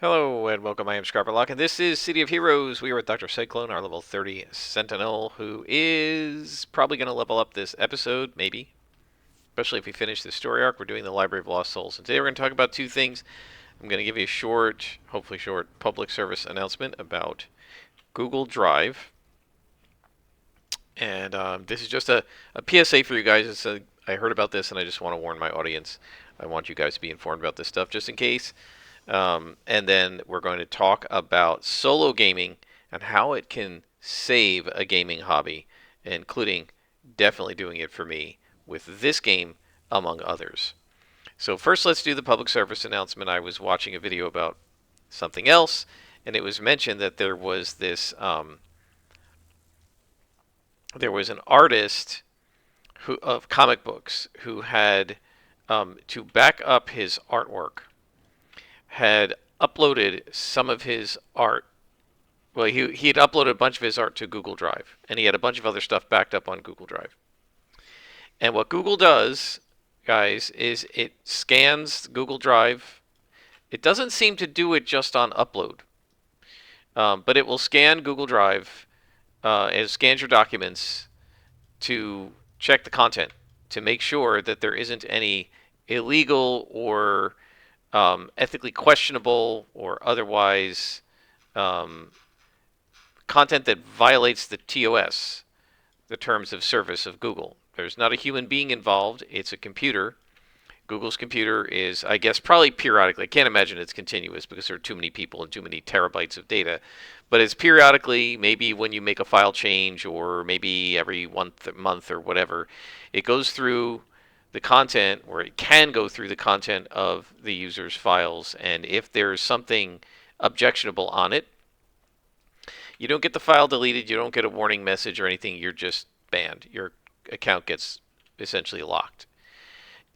Hello and welcome. I am Scarperlock, and this is City of Heroes. We are with Dr. Cyclone, our level 30 Sentinel, who is probably going to level up this episode, maybe. Especially if we finish this story arc. We're doing the Library of Lost Souls. And today we're going to talk about two things. I'm going to give you a short, hopefully short, public service announcement about Google Drive. And this is just a PSA for you guys. I heard about this and I just want to warn my audience. I want you guys to be informed about this stuff just in case. And then we're going to talk about solo gaming and how it can save a gaming hobby, including definitely doing it for me with this game, among others. So first, let's do the public service announcement. I was watching a video about something else, and it was mentioned that there was an artist of comic books who had to back up his artwork had uploaded some of his art. Well, he had uploaded a bunch of his art to Google Drive, and he had a bunch of other stuff backed up on Google Drive. And what Google does, guys, is it scans Google Drive. It doesn't seem to do it just on upload, but it will scan Google Drive. It scans your documents to check the content to make sure that there isn't any illegal or ethically questionable or otherwise content that violates the TOS, the terms of service of Google. There's not a human being involved. It's a computer. Google's computer is, I guess, probably periodically. I can't imagine it's continuous because there are too many people and too many terabytes of data. But it's periodically, maybe when you make a file change or maybe every month or whatever, it goes through the content, or it can go through the content of the user's files, and if there's something objectionable on it, you don't get the file deleted, you don't get a warning message or anything, you're just banned. Your account gets essentially locked.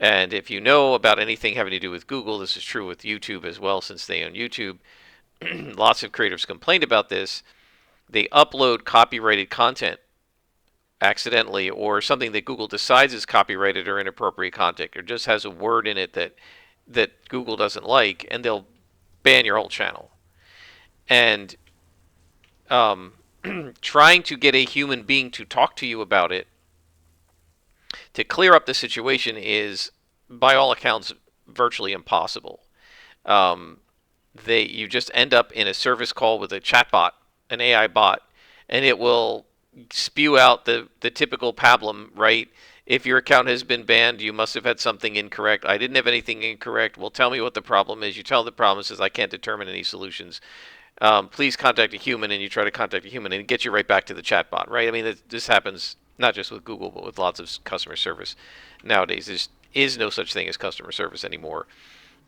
And if you know about anything having to do with Google, this is true with YouTube as well, since they own YouTube. Lots of creators complained about this. They upload copyrighted content accidentally, or something that Google decides is copyrighted or inappropriate content, or just has a word in it that Google doesn't like, and they'll ban your whole channel. And trying to get a human being to talk to you about it to clear up the situation is, by all accounts, virtually impossible. You just end up in a service call with a chatbot, an AI bot, and it will spew out the typical pablum, right? If your account has been banned, you must have had something incorrect. I didn't have anything incorrect. Well, tell me what the problem is. You tell the problem says, I can't determine any solutions. Please contact a human, and you try to contact a human, and it gets you right back to the chatbot, right? I mean, this happens not just with Google, but with lots of customer service nowadays. There is no such thing as customer service anymore.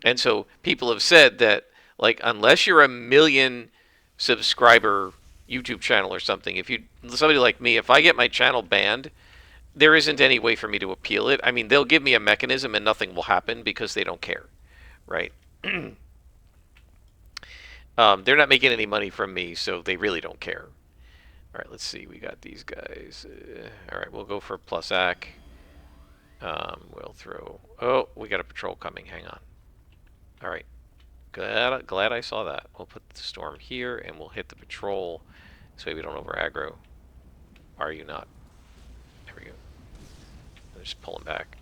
And so people have said that, like, unless you're a million subscriber YouTube channel or something, somebody like me, if I get my channel banned, there isn't any way for me to appeal it. I mean, they'll give me a mechanism and nothing will happen because they don't care, right? They're not making any money from me, so they really don't care. All right, let's see. We got these guys. All right, we'll go for plus AC. We'll throw... Oh, we got a patrol coming. Hang on. All right. Glad I saw that. We'll put the storm here, and we'll hit the patrol. This way we don't over aggro. Are you not? There we go. Just pull him back.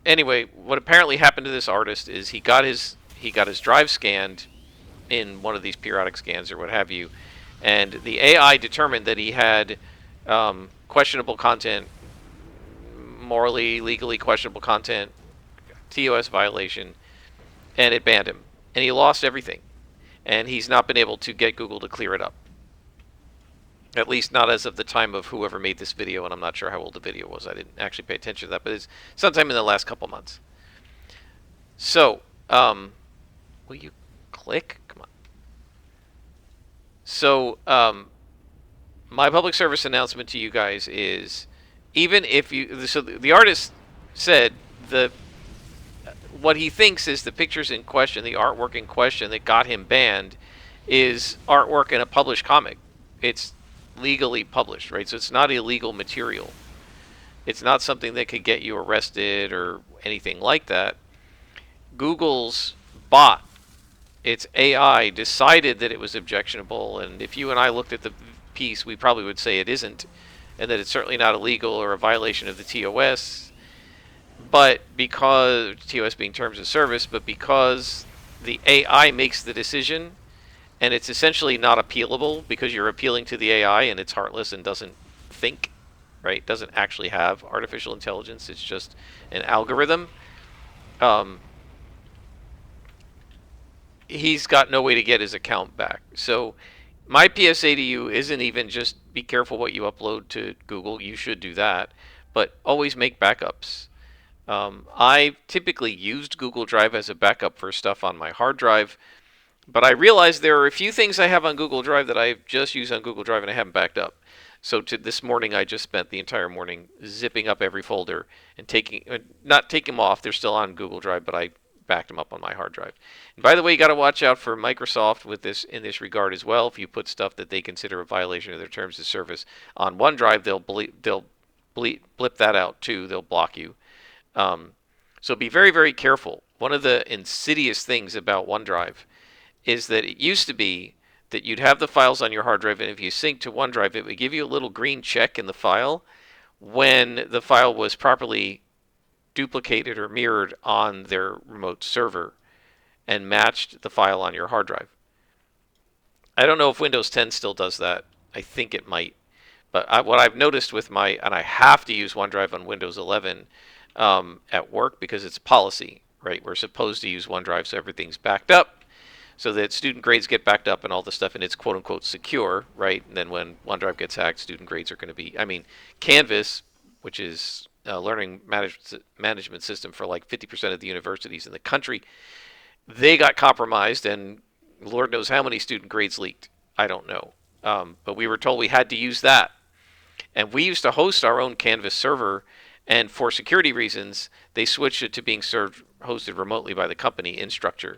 Anyway, what apparently happened to this artist is he got his drive scanned in one of these periodic scans or what have you, and the AI determined that he had questionable content, morally, legally questionable content, TOS violation, and it banned him, and he lost everything, and he's not been able to get Google to clear it up. At least not as of the time of whoever made this video, and I'm not sure how old the video was. I didn't actually pay attention to that, but it's sometime in the last couple months. So, will you click? Come on. So, my public service announcement to you guys is, even if you... So the artist said what he thinks is the pictures in question, the artwork in question that got him banned, is artwork in a published comic. It's legally published, right? So it's not illegal material. It's not something that could get you arrested or anything like that. Google's bot, its AI, decided that it was objectionable, and if you and I looked at the piece, we probably would say it isn't, and that it's certainly not illegal or a violation of the TOS. But because TOS being terms of service, but because the AI makes the decision, and it's essentially not appealable because you're appealing to the AI and it's heartless and doesn't think, right? Doesn't actually have artificial intelligence. It's just an algorithm. Um, he's got no way to get his account back. So my PSA to you isn't even just be careful what you upload to Google. You should do that, but always make backups. I typically used Google Drive as a backup for stuff on my hard drive, but I realized there are a few things I have on Google Drive that I just use on Google Drive and I haven't backed up. So this morning, I just spent the entire morning zipping up every folder and not taking them off. They're still on Google Drive, but I backed them up on my hard drive. And by the way, you got to watch out for Microsoft with this in this regard as well. If you put stuff that they consider a violation of their terms of service on OneDrive, they'll blip that out too. They'll block you. So be very, very careful. One of the insidious things about OneDrive is that it used to be that you'd have the files on your hard drive, and if you sync to OneDrive, it would give you a little green check in the file when the file was properly duplicated or mirrored on their remote server and matched the file on your hard drive. I don't know if Windows 10 still does that. I think it might. But what I've noticed with and I have to use OneDrive on Windows 11 at work because it's policy, right? We're supposed to use OneDrive so everything's backed up, so that student grades get backed up and all the stuff, and it's quote unquote secure, right? And then when OneDrive gets hacked, student grades are going to be, Canvas, which is a learning management system for like 50% of the universities in the country, they got compromised, and Lord knows how many student grades leaked. I don't know. But we were told we had to use that. And we used to host our own Canvas server, and for security reasons, they switched it to being hosted remotely by the company Instructure.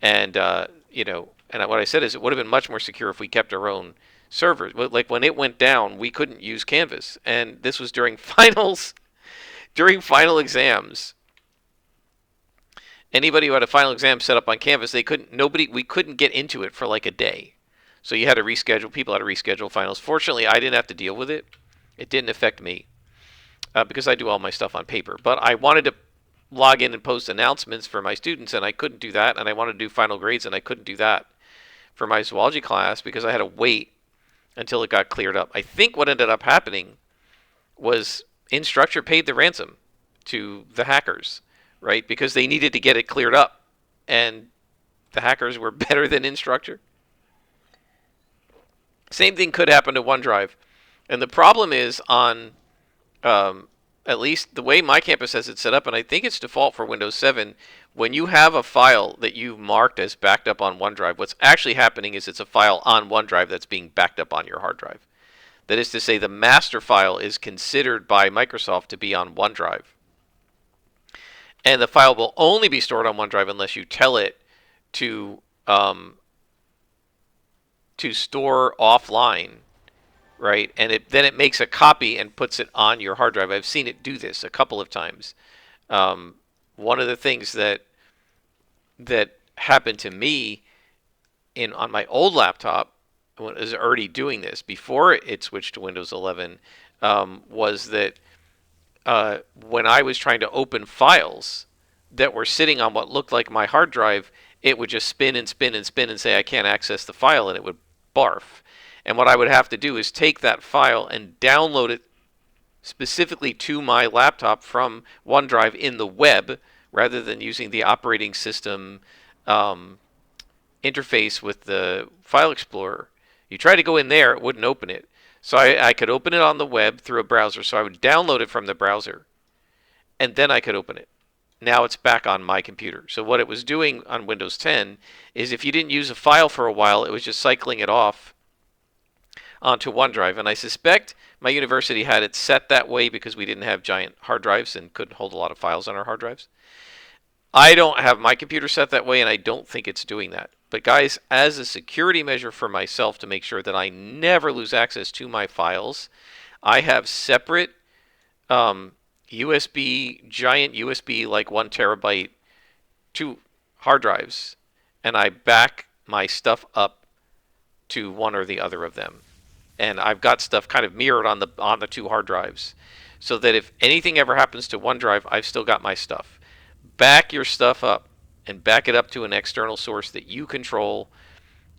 And and what I said is it would have been much more secure if we kept our own servers. But like when it went down, we couldn't use Canvas, and this was during finals, during final exams. Anybody who had a final exam set up on Canvas, we couldn't get into it for like a day. So you had to reschedule. People had to reschedule finals. Fortunately, I didn't have to deal with it. It didn't affect me because I do all my stuff on paper. But I wanted to log in and post announcements for my students, and I couldn't do that. And I wanted to do final grades, and I couldn't do that for my zoology class because I had to wait until it got cleared up. I think what ended up happening was Instructure paid the ransom to the hackers, right? Because they needed to get it cleared up, and the hackers were better than Instructure. Same thing could happen to OneDrive. And the problem is on, at least the way my campus has it set up, and I think it's default for Windows 7, when you have a file that you've marked as backed up on OneDrive, what's actually happening is it's a file on OneDrive that's being backed up on your hard drive. That is to say, the master file is considered by Microsoft to be on OneDrive. And the file will only be stored on OneDrive unless you tell it to store offline, right? And then it makes a copy and puts it on your hard drive. I've seen it do this a couple of times. One of the things that happened to me on my old laptop, when it was already doing this before it switched to Windows 11, was that when I was trying to open files that were sitting on what looked like my hard drive, it would just spin and spin and spin and say I can't access the file, and it would barf. And what I would have to do is take that file and download it specifically to my laptop from OneDrive in the web, rather than using the operating system interface with the File Explorer. You try to go in there, it wouldn't open it. So I could open it on the web through a browser. So I would download it from the browser, and then I could open it. Now it's back on my computer. So what it was doing on Windows 10 is if you didn't use a file for a while, it was just cycling it off onto OneDrive. And I suspect my university had it set that way because we didn't have giant hard drives and couldn't hold a lot of files on our hard drives. I don't have my computer set that way, and I don't think it's doing that. But guys, as a security measure for myself to make sure that I never lose access to my files, I have separate giant USB, like 1 terabyte two hard drives, and I back my stuff up to one or the other of them. And I've got stuff kind of mirrored on the two hard drives, so that if anything ever happens to one drive, I've still got my stuff. Back your stuff up and back it up to an external source that you control.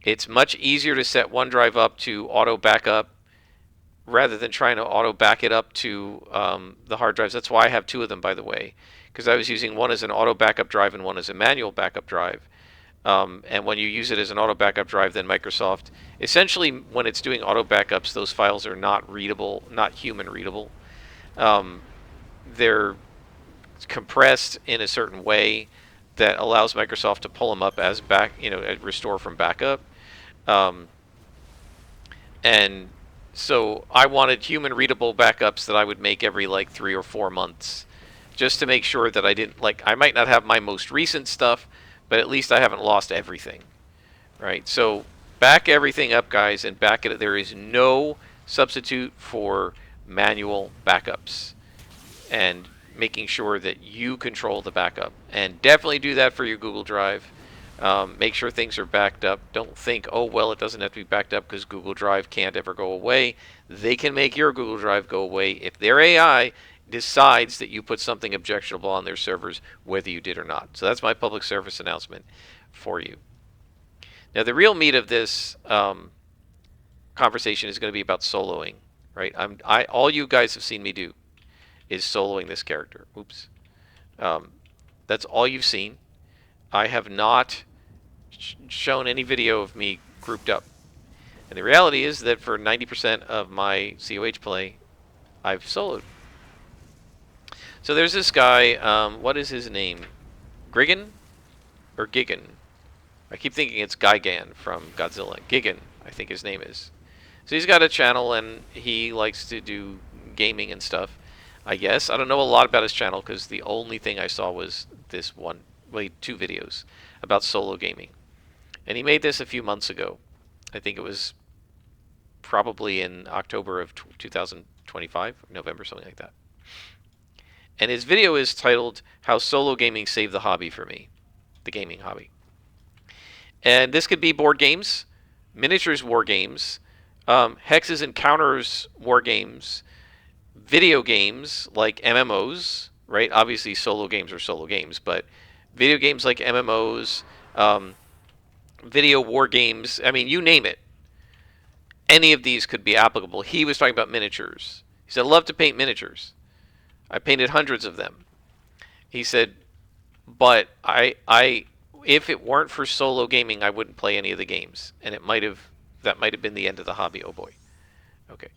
It's much easier to set OneDrive up to auto backup rather than trying to auto back it up to the hard drives. That's why I have two of them, by the way, because I was using one as an auto backup drive and one as a manual backup drive. And when you use it as an auto backup drive, then Microsoft, essentially when it's doing auto backups, those files are not readable, not human readable. They're compressed in a certain way that allows Microsoft to pull them up as restore from backup. And so I wanted human readable backups that I would make every like 3 or 4 months, just to make sure that I might not have my most recent stuff, but at least I haven't lost everything, right? So back everything up, guys, and back it. There is no substitute for manual backups, and making sure that you control the backup. And definitely do that for your Google Drive. Make sure things are backed up. Don't think, oh, well, it doesn't have to be backed up because Google Drive can't ever go away. They can make your Google Drive go away if their AI decides that you put something objectionable on their servers, whether you did or not. So that's my public service announcement for you. Now, the real meat of this conversation is going to be about soloing, right? All you guys have seen me do is soloing this character. Oops. That's all you've seen. I have not shown any video of me grouped up. And the reality is that for 90% of my COH play, I've soloed. So there's this guy, what is his name? Gigan? Or Gigan? I keep thinking it's Gigan from Godzilla. Gigan, I think his name is. So he's got a channel and he likes to do gaming and stuff, I guess. I don't know a lot about his channel because the only thing I saw was this one, two videos about solo gaming. And he made this a few months ago. I think it was probably in October of 2025, November, something like that. And his video is titled, How Solo Gaming Saved the Hobby for Me, the gaming hobby. And this could be board games, miniatures war games, hexes and counters war games, video games like MMOs, right? Obviously solo games are solo games, but video games like MMOs, video war games, I mean, you name it. Any of these could be applicable. He was talking about miniatures. He said, I love to paint miniatures. I painted hundreds of them. He said, but if it weren't for solo gaming, I wouldn't play any of the games. And that might have been the end of the hobby. Oh boy. Okay.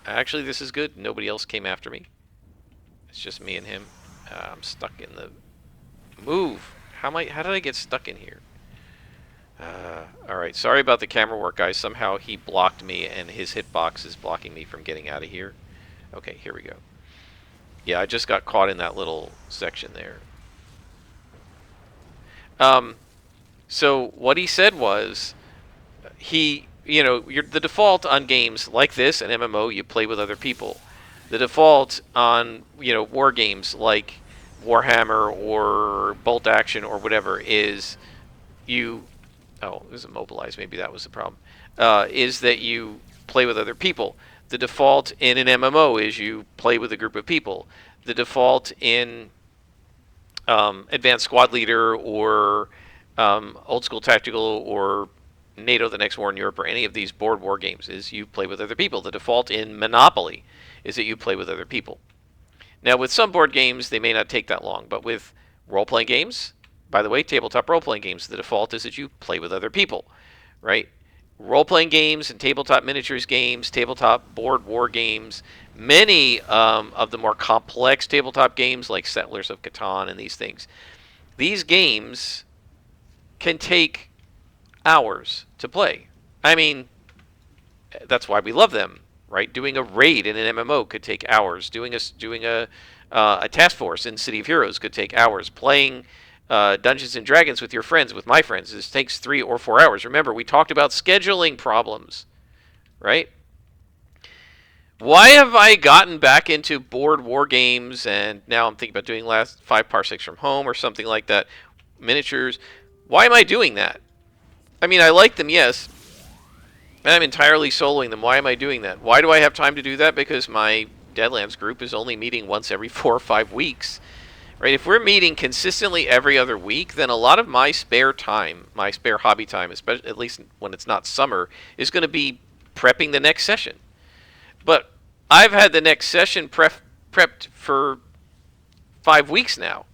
Actually, this is good. Nobody else came after me. It's just me and him. I'm stuck in the move. How did I get stuck in here? Alright, sorry about the camera work, guys. Somehow he blocked me and his hitbox is blocking me from getting out of here. Okay, here we go. Yeah, I just got caught in that little section there. So what he said was, the default on games like this, an MMO, you play with other people. The default on, war games like Warhammer or Bolt Action or whatever is oh, it was immobilized. Maybe that was the problem. Is that you play with other people. The default in an MMO is you play with a group of people. The default in Advanced Squad Leader or Old School Tactical or NATO The Next War in Europe or any of these board war games is you play with other people. The default in Monopoly is that you play with other people. Now, with some board games, they may not take that long, but with role-playing games, by the way, tabletop role-playing games, the default is that you play with other people, right? Role-playing games and tabletop miniatures games, tabletop board war games, many of the more complex tabletop games like Settlers of Catan and these games can take hours to play. I mean, that's why we love them, right? Doing a raid in an MMO could take hours. Doing a task force in City of Heroes could take hours. Playing Dungeons and Dragons with your friends, with my friends, this takes 3 or 4 hours. Remember, we talked about scheduling problems, right? Why have I gotten back into board war games, and now I'm thinking about doing last 5 parsecs from home or something like that, miniatures? Why am I doing that? I mean, I like them, yes, and I'm entirely soloing them. Why am I doing that? Why do I have time to do that? Because my Deadlands group is only meeting once every 4 or 5 weeks. Right? If we're meeting consistently every other week, then a lot of my spare time, my spare hobby time, especially at least when it's not summer, is going to be prepping the next session. But I've had the next session prepped for 5 weeks now.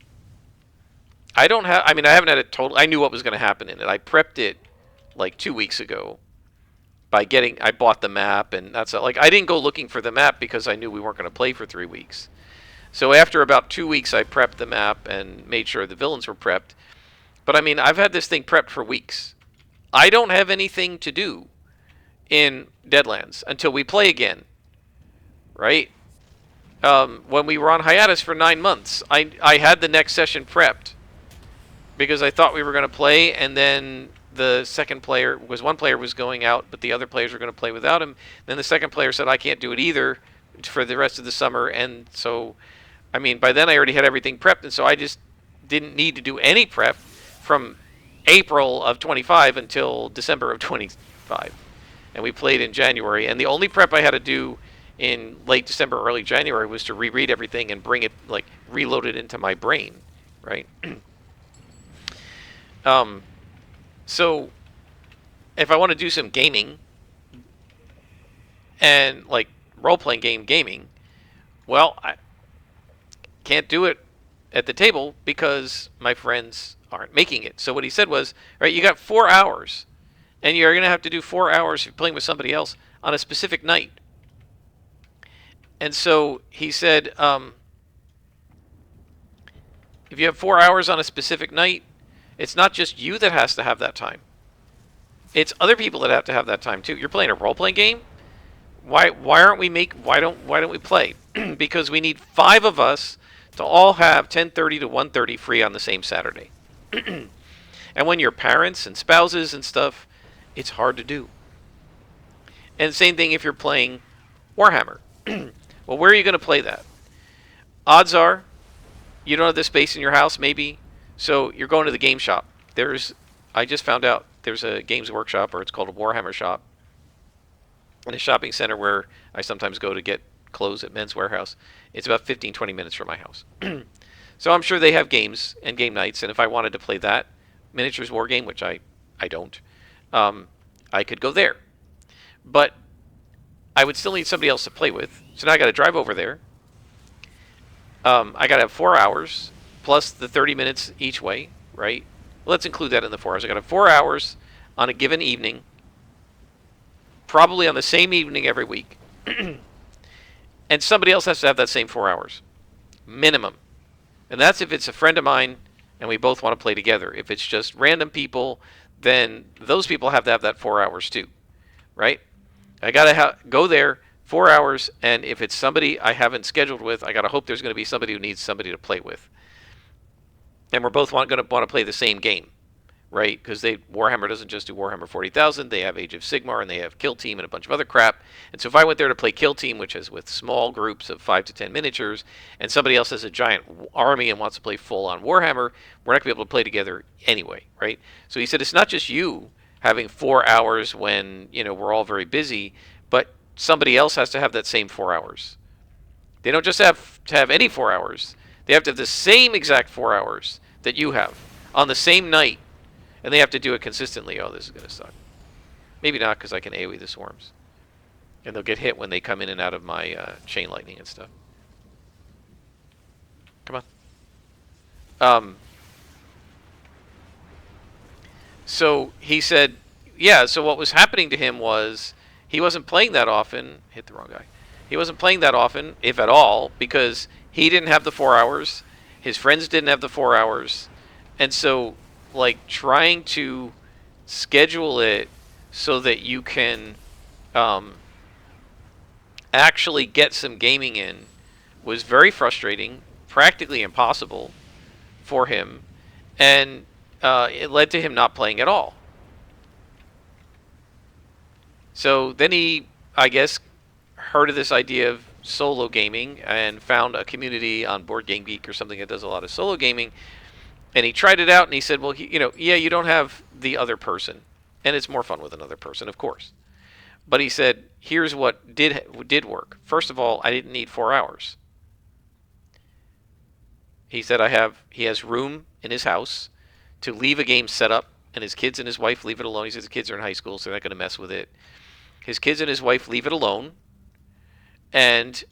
I don't have. I mean, I haven't had it total. I knew what was going to happen in it. I prepped it like 2 weeks ago by getting. I bought the map, and that's like I didn't go looking for the map because I knew we weren't going to play for 3 weeks. So after about 2 weeks, I prepped the map and made sure the villains were prepped. But I mean, I've had this thing prepped for weeks. I don't have anything to do in Deadlands until we play again, right? When we were on hiatus for 9 months, I had the next session prepped because I thought we were going to play, and then the second player was one player was going out, but the other players were going to play without him. Then the second player said, I can't do it either for the rest of the summer, and so I mean, by then I already had everything prepped, and so I just didn't need to do any prep from April of 25 until December of 25. And we played in January, and the only prep I had to do in late December, early January was to reread everything and bring it, like, reload it into my brain, right? So if I want to do some gaming and, like, role-playing gaming, well, I can't do it at the table because my friends aren't making it. So what he said was, right, you got 4 hours, and you're going to have to do 4 hours if you're playing with somebody else on a specific night. And so he said, if you have 4 hours on a specific night, it's not just you that has to have that time. It's other people that have to have that time too. You're playing a role-playing game. Why don't we play? Because we need 5 of us to all have 10:30 to 1:30 free on the same Saturday. And when you're parents and spouses and stuff, it's hard to do. And same thing if you're playing Warhammer. Well, where are you going to play that? Odds are you don't have the space in your house, maybe. So you're going to the game shop. I just found out there's a Games Workshop, or it's called a Warhammer shop, in a shopping center where I sometimes go to get clothes at Men's Warehouse. It's about 15-20 minutes from my house. So I'm sure they have games and game nights, and if I wanted to play that miniatures war game, which I don't, I could go there. But I would still need somebody else to play with, so now I got to drive over there. I got to have 4 hours plus the 30 minutes each way, right? Let's include that in the 4 hours. I got to have 4 hours on a given evening, probably on the same evening every week. And somebody else has to have that same 4 hours, minimum. And that's if it's a friend of mine and we both want to play together. If it's just random people, then those people have to have that 4 hours too, right? I got to go there 4 hours, and if it's somebody I haven't scheduled with, I got to hope there's going to be somebody who needs somebody to play with. And we're both going to want to play the same game, right? Because Warhammer doesn't just do Warhammer 40,000. They have Age of Sigmar, and they have Kill Team and a bunch of other crap. And so if I went there to play Kill Team, which is with small groups of 5 to 10 miniatures, and somebody else has a giant army and wants to play full-on Warhammer, we're not going to be able to play together anyway, right? So he said it's not just you having 4 hours when, we're all very busy, but somebody else has to have that same 4 hours. They don't just have to have any 4 hours. They have to have the same exact 4 hours that you have on the same night, and they have to do it consistently. Oh, this is going to suck. Maybe not, because I can AoE the swarms. And they'll get hit when they come in and out of my chain lightning and stuff. Come on. So he said, yeah, so what was happening to him was he wasn't playing that often. Hit the wrong guy. He wasn't playing that often, if at all, because he didn't have the 4 hours. His friends didn't have the 4 hours. And so, like, trying to schedule it so that you can actually get some gaming in was very frustrating, practically impossible for him, and it led to him not playing at all. So then he, I guess, heard of this idea of solo gaming and found a community on Board Game Geek or something that does a lot of solo gaming. And he tried it out, and he said, well, yeah, you don't have the other person, and it's more fun with another person, of course. But he said, here's what did work. First of all, I didn't need 4 hours. He said he has room in his house to leave a game set up, and his kids and his wife leave it alone. He says the kids are in high school, so they're not going to mess with it. His kids and his wife leave it alone, and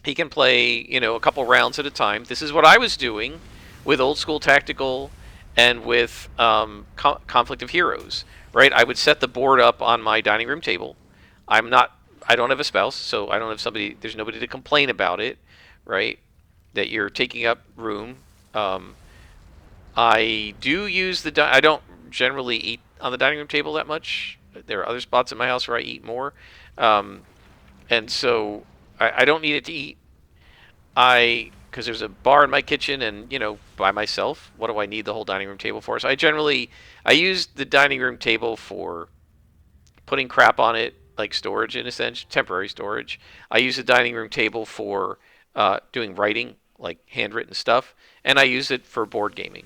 he can play, a couple rounds at a time. This is what I was doing with Old School Tactical and with Conflict of Heroes, right? I would set the board up on my dining room table. I don't have a spouse, so I don't have there's nobody to complain about it, right? That you're taking up room. I do use I don't generally eat on the dining room table that much. There are other spots in my house where I eat more. And so I don't need it to eat. Because there's a bar in my kitchen and, by myself, what do I need the whole dining room table for? So I use the dining room table for putting crap on it, like storage in a sense, temporary storage. I use the dining room table for doing writing, like handwritten stuff, and I use it for board gaming.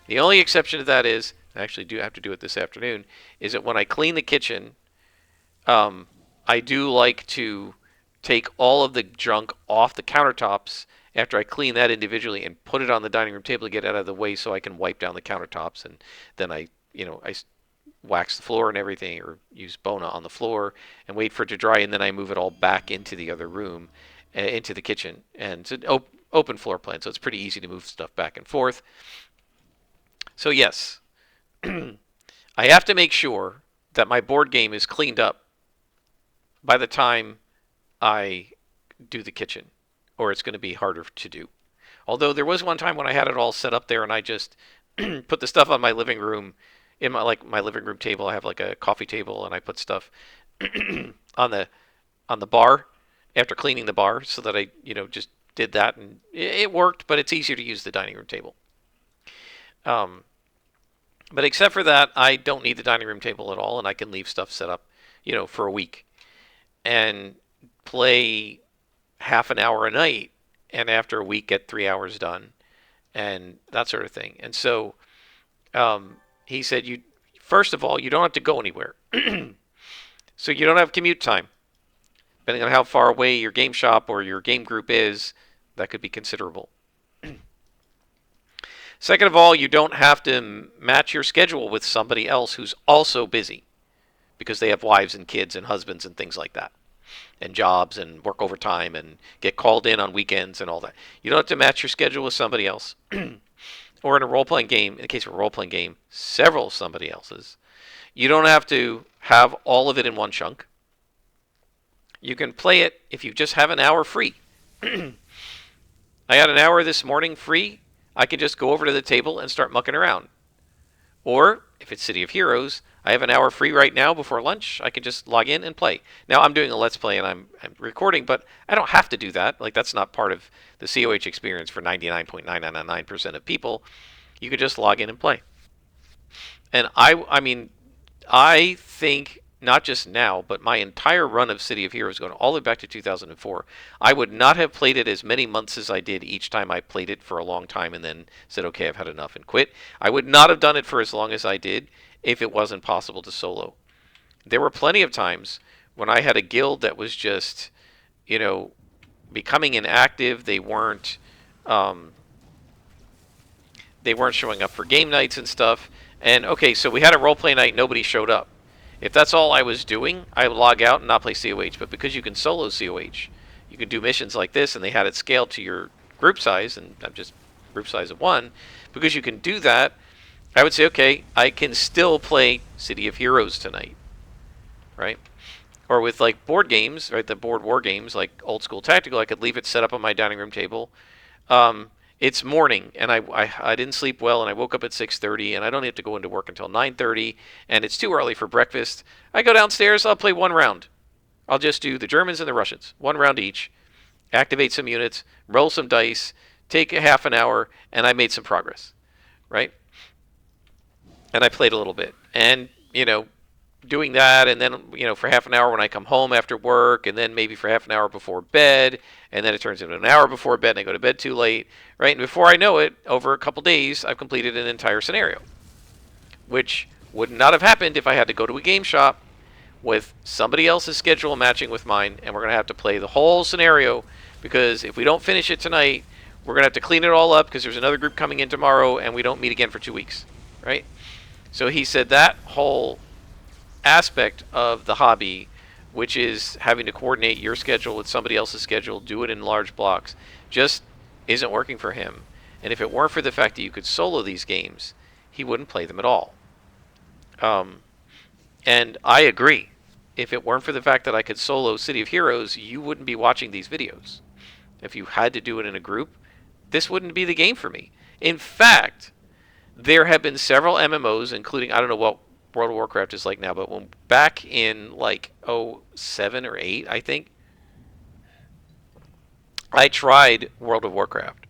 The only exception to that is, I actually do have to do it this afternoon, is that when I clean the kitchen, I do like to take all of the junk off the countertops after I clean that individually and put it on the dining room table to get it out of the way so I can wipe down the countertops, and then I wax the floor and everything, or use Bona on the floor and wait for it to dry, and then I move it all back into the other room, into the kitchen. And it's an open floor plan, so it's pretty easy to move stuff back and forth. So yes, I have to make sure that my board game is cleaned up by the time I do the kitchen, or it's going to be harder to do. Although there was one time when I had it all set up there and I just put the stuff on my living room, in my living room table. I have like a coffee table, and I put stuff on the bar after cleaning the bar, so that I just did that, and it worked. But it's easier to use the dining room table. But except for that, I don't need the dining room table at all, and I can leave stuff set up, for a week, and play half an hour a night, and after a week get 3 hours done, and that sort of thing. And so he said, first of all, you don't have to go anywhere. So you don't have commute time. Depending on how far away your game shop or your game group is, that could be considerable. Second of all, you don't have to match your schedule with somebody else who's also busy, because they have wives and kids and husbands and things like that, and jobs and work overtime and get called in on weekends and all that. You don't have to match your schedule with somebody else. Or in a role-playing game, in the case of a role-playing game, several somebody else's. You don't have to have all of it in one chunk. You can play it if you just have an hour free. I had an hour this morning free. I can just go over to the table and start mucking around. Or, if it's City of Heroes, I have an hour free right now before lunch. I can just log in and play. Now, I'm doing a Let's Play and I'm recording, but I don't have to do that. Like, that's not part of the COH experience for 99.999% of people. You could just log in and play. And I think, not just now, but my entire run of City of Heroes, going all the way back to 2004, I would not have played it as many months as I did each time I played it for a long time and then said, okay, I've had enough and quit. I would not have done it for as long as I did if it wasn't possible to solo. There were plenty of times when I had a guild that was just, becoming inactive. They weren't showing up for game nights and stuff. And okay, so we had a roleplay night, nobody showed up. If that's all I was doing, I would log out and not play COH. But because you can solo COH, you can do missions like this, and they had it scaled to your group size, and I'm just group size of 1. Because you can do that, I would say, okay, I can still play City of Heroes tonight, right? Or with like board games, right, the board war games, like Old School Tactical, I could leave it set up on my dining room table. It's morning, and I didn't sleep well, and I woke up at 6:30, and I don't have to go into work until 9:30, and it's too early for breakfast. I go downstairs, I'll play 1 round. I'll just do the Germans and the Russians, 1 round each, activate some units, roll some dice, take a half an hour, and I made some progress, right? And I played a little bit, and, doing that, and then for half an hour when I come home after work, and then maybe for half an hour before bed, and then it turns into an hour before bed, and I go to bed too late, right? And before I know it, over a couple days, I've completed an entire scenario, which would not have happened if I had to go to a game shop with somebody else's schedule matching with mine, and we're going to have to play the whole scenario, because if we don't finish it tonight, we're going to have to clean it all up because there's another group coming in tomorrow, and we don't meet again for 2 weeks, right? So he said that whole aspect of the hobby, which is having to coordinate your schedule with somebody else's schedule, do it in large blocks, just isn't working for him. And if it weren't for the fact that you could solo these games, he wouldn't play them at all. And I agree. If it weren't for the fact that I could solo City of Heroes, you wouldn't be watching these videos. If you had to do it in a group, this wouldn't be the game for me. In fact, there have been several MMOs, including, I don't know what World of Warcraft is like now, but when back in like 07 or 8, I think, I tried World of Warcraft.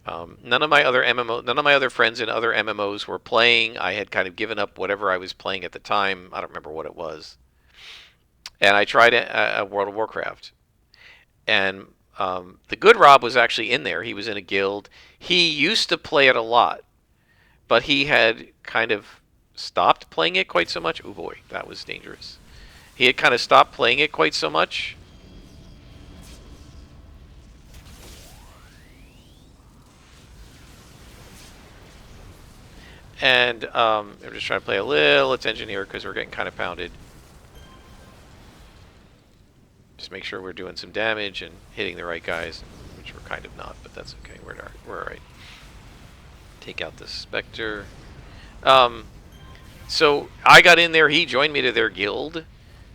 None of my other friends in other MMOs were playing. I had kind of given up whatever I was playing at the time. I don't remember what it was. And I tried a World of Warcraft. And the good Rob was actually in there. He was in a guild. He used to play it a lot, but he had kind of stopped playing it quite so much. Oh boy, that was dangerous. He had kind of stopped playing it quite so much. And I'm just trying to play a little attention here because we're getting kind of pounded. Just make sure we're doing some damage and hitting the right guys, which we're kind of not, but that's okay. We're all right. Take out the Spectre. So I got in there. He joined me to their guild,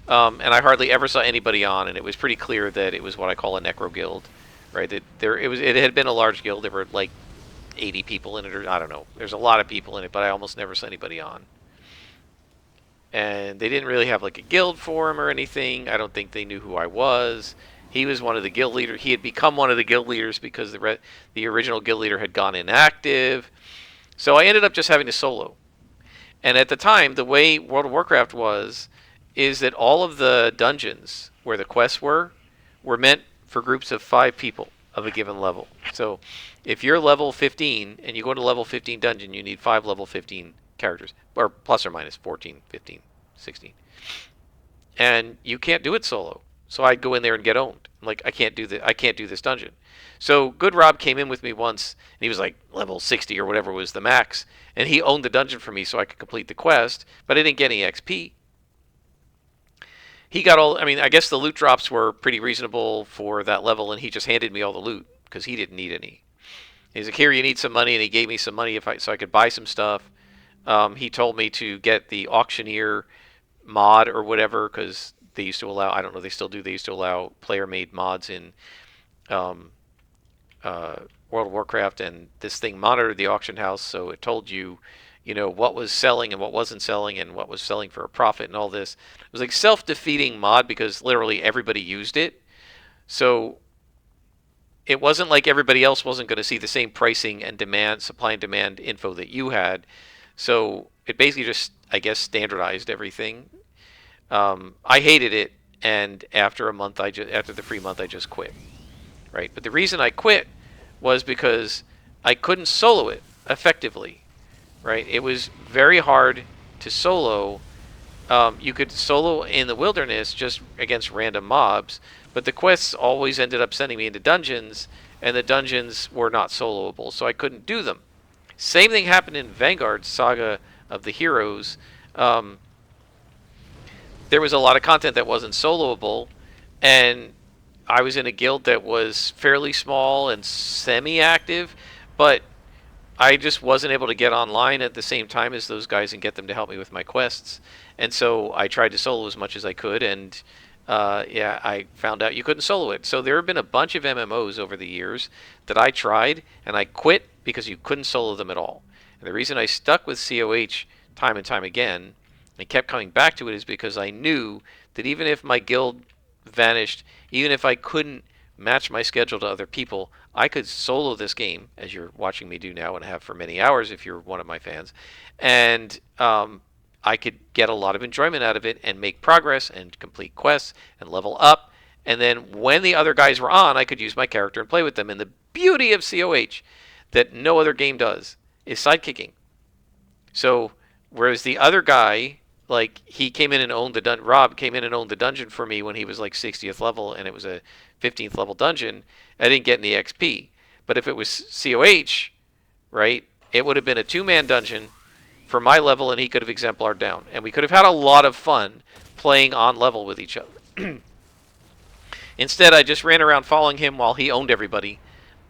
and I hardly ever saw anybody on. And it was pretty clear that it was what I call a necro guild, right? That it had been a large guild. There were like 80 people in it, or I don't know. There's a lot of people in it, but I almost never saw anybody on. And they didn't really have like a guild forum or anything. I don't think they knew who I was. He was one of the guild leaders. He had become one of the guild leaders because the original guild leader had gone inactive. So I ended up just having to solo. And at the time, the way World of Warcraft is that all of the dungeons where the quests were meant for groups of 5 people of a given level. So if you're level 15 and you go to level 15 dungeon, you need 5 level 15 characters, or plus or minus 14, 15, 16. And you can't do it solo. So I'd go in there and get owned. Like, I can't do this dungeon. So Good Rob came in with me once, and he was like level 60 or whatever was the max, and he owned the dungeon for me so I could complete the quest, but I didn't get any XP. He got all, I mean, I guess the loot drops were pretty reasonable for that level, and he just handed me all the loot because he didn't need any. He's like, here, you need some money, and he gave me some money so I could buy some stuff. He told me to get the auctioneer mod or whatever, because they used to allow, I don't know, they still do, they used to allow player-made mods in World of Warcraft, and this thing monitored the auction house, so it told you, what was selling and what wasn't selling and what was selling for a profit and all this. It was like self-defeating mod because literally everybody used it. So it wasn't like everybody else wasn't going to see the same pricing and demand, supply and demand info that you had. So it basically just, I guess, standardized everything. I hated it, and after the free month, I just quit. Right? But the reason I quit was because I couldn't solo it effectively. Right? It was very hard to solo. You could solo in the wilderness just against random mobs, but the quests always ended up sending me into dungeons, and the dungeons were not soloable, so I couldn't do them. Same thing happened in Vanguard Saga of the Heroes. There was a lot of content that wasn't soloable, and I was in a guild that was fairly small and semi-active, but I just wasn't able to get online at the same time as those guys and get them to help me with my quests. And so I tried to solo as much as I could, and I found out you couldn't solo it. So there have been a bunch of MMOs over the years that I tried, and I quit because you couldn't solo them at all. And the reason I stuck with COH time and time again and kept coming back to it is because I knew that even if my guild vanished, even if I couldn't match my schedule to other people, I could solo this game, as you're watching me do now and have for many hours if you're one of my fans, and I could get a lot of enjoyment out of it and make progress and complete quests and level up. And then when the other guys were on, I could use my character and play with them. And the beauty of COH that no other game does is sidekicking. So whereas the other guy, like he came in and owned the Rob came in and owned the dungeon for me when he was like 60th level and it was a 15th level dungeon, I didn't get any XP. But if it was COH, right, it would have been a 2-man dungeon for my level and he could have exemplared down. And we could have had a lot of fun playing on level with each other. Instead, I just ran around following him while he owned everybody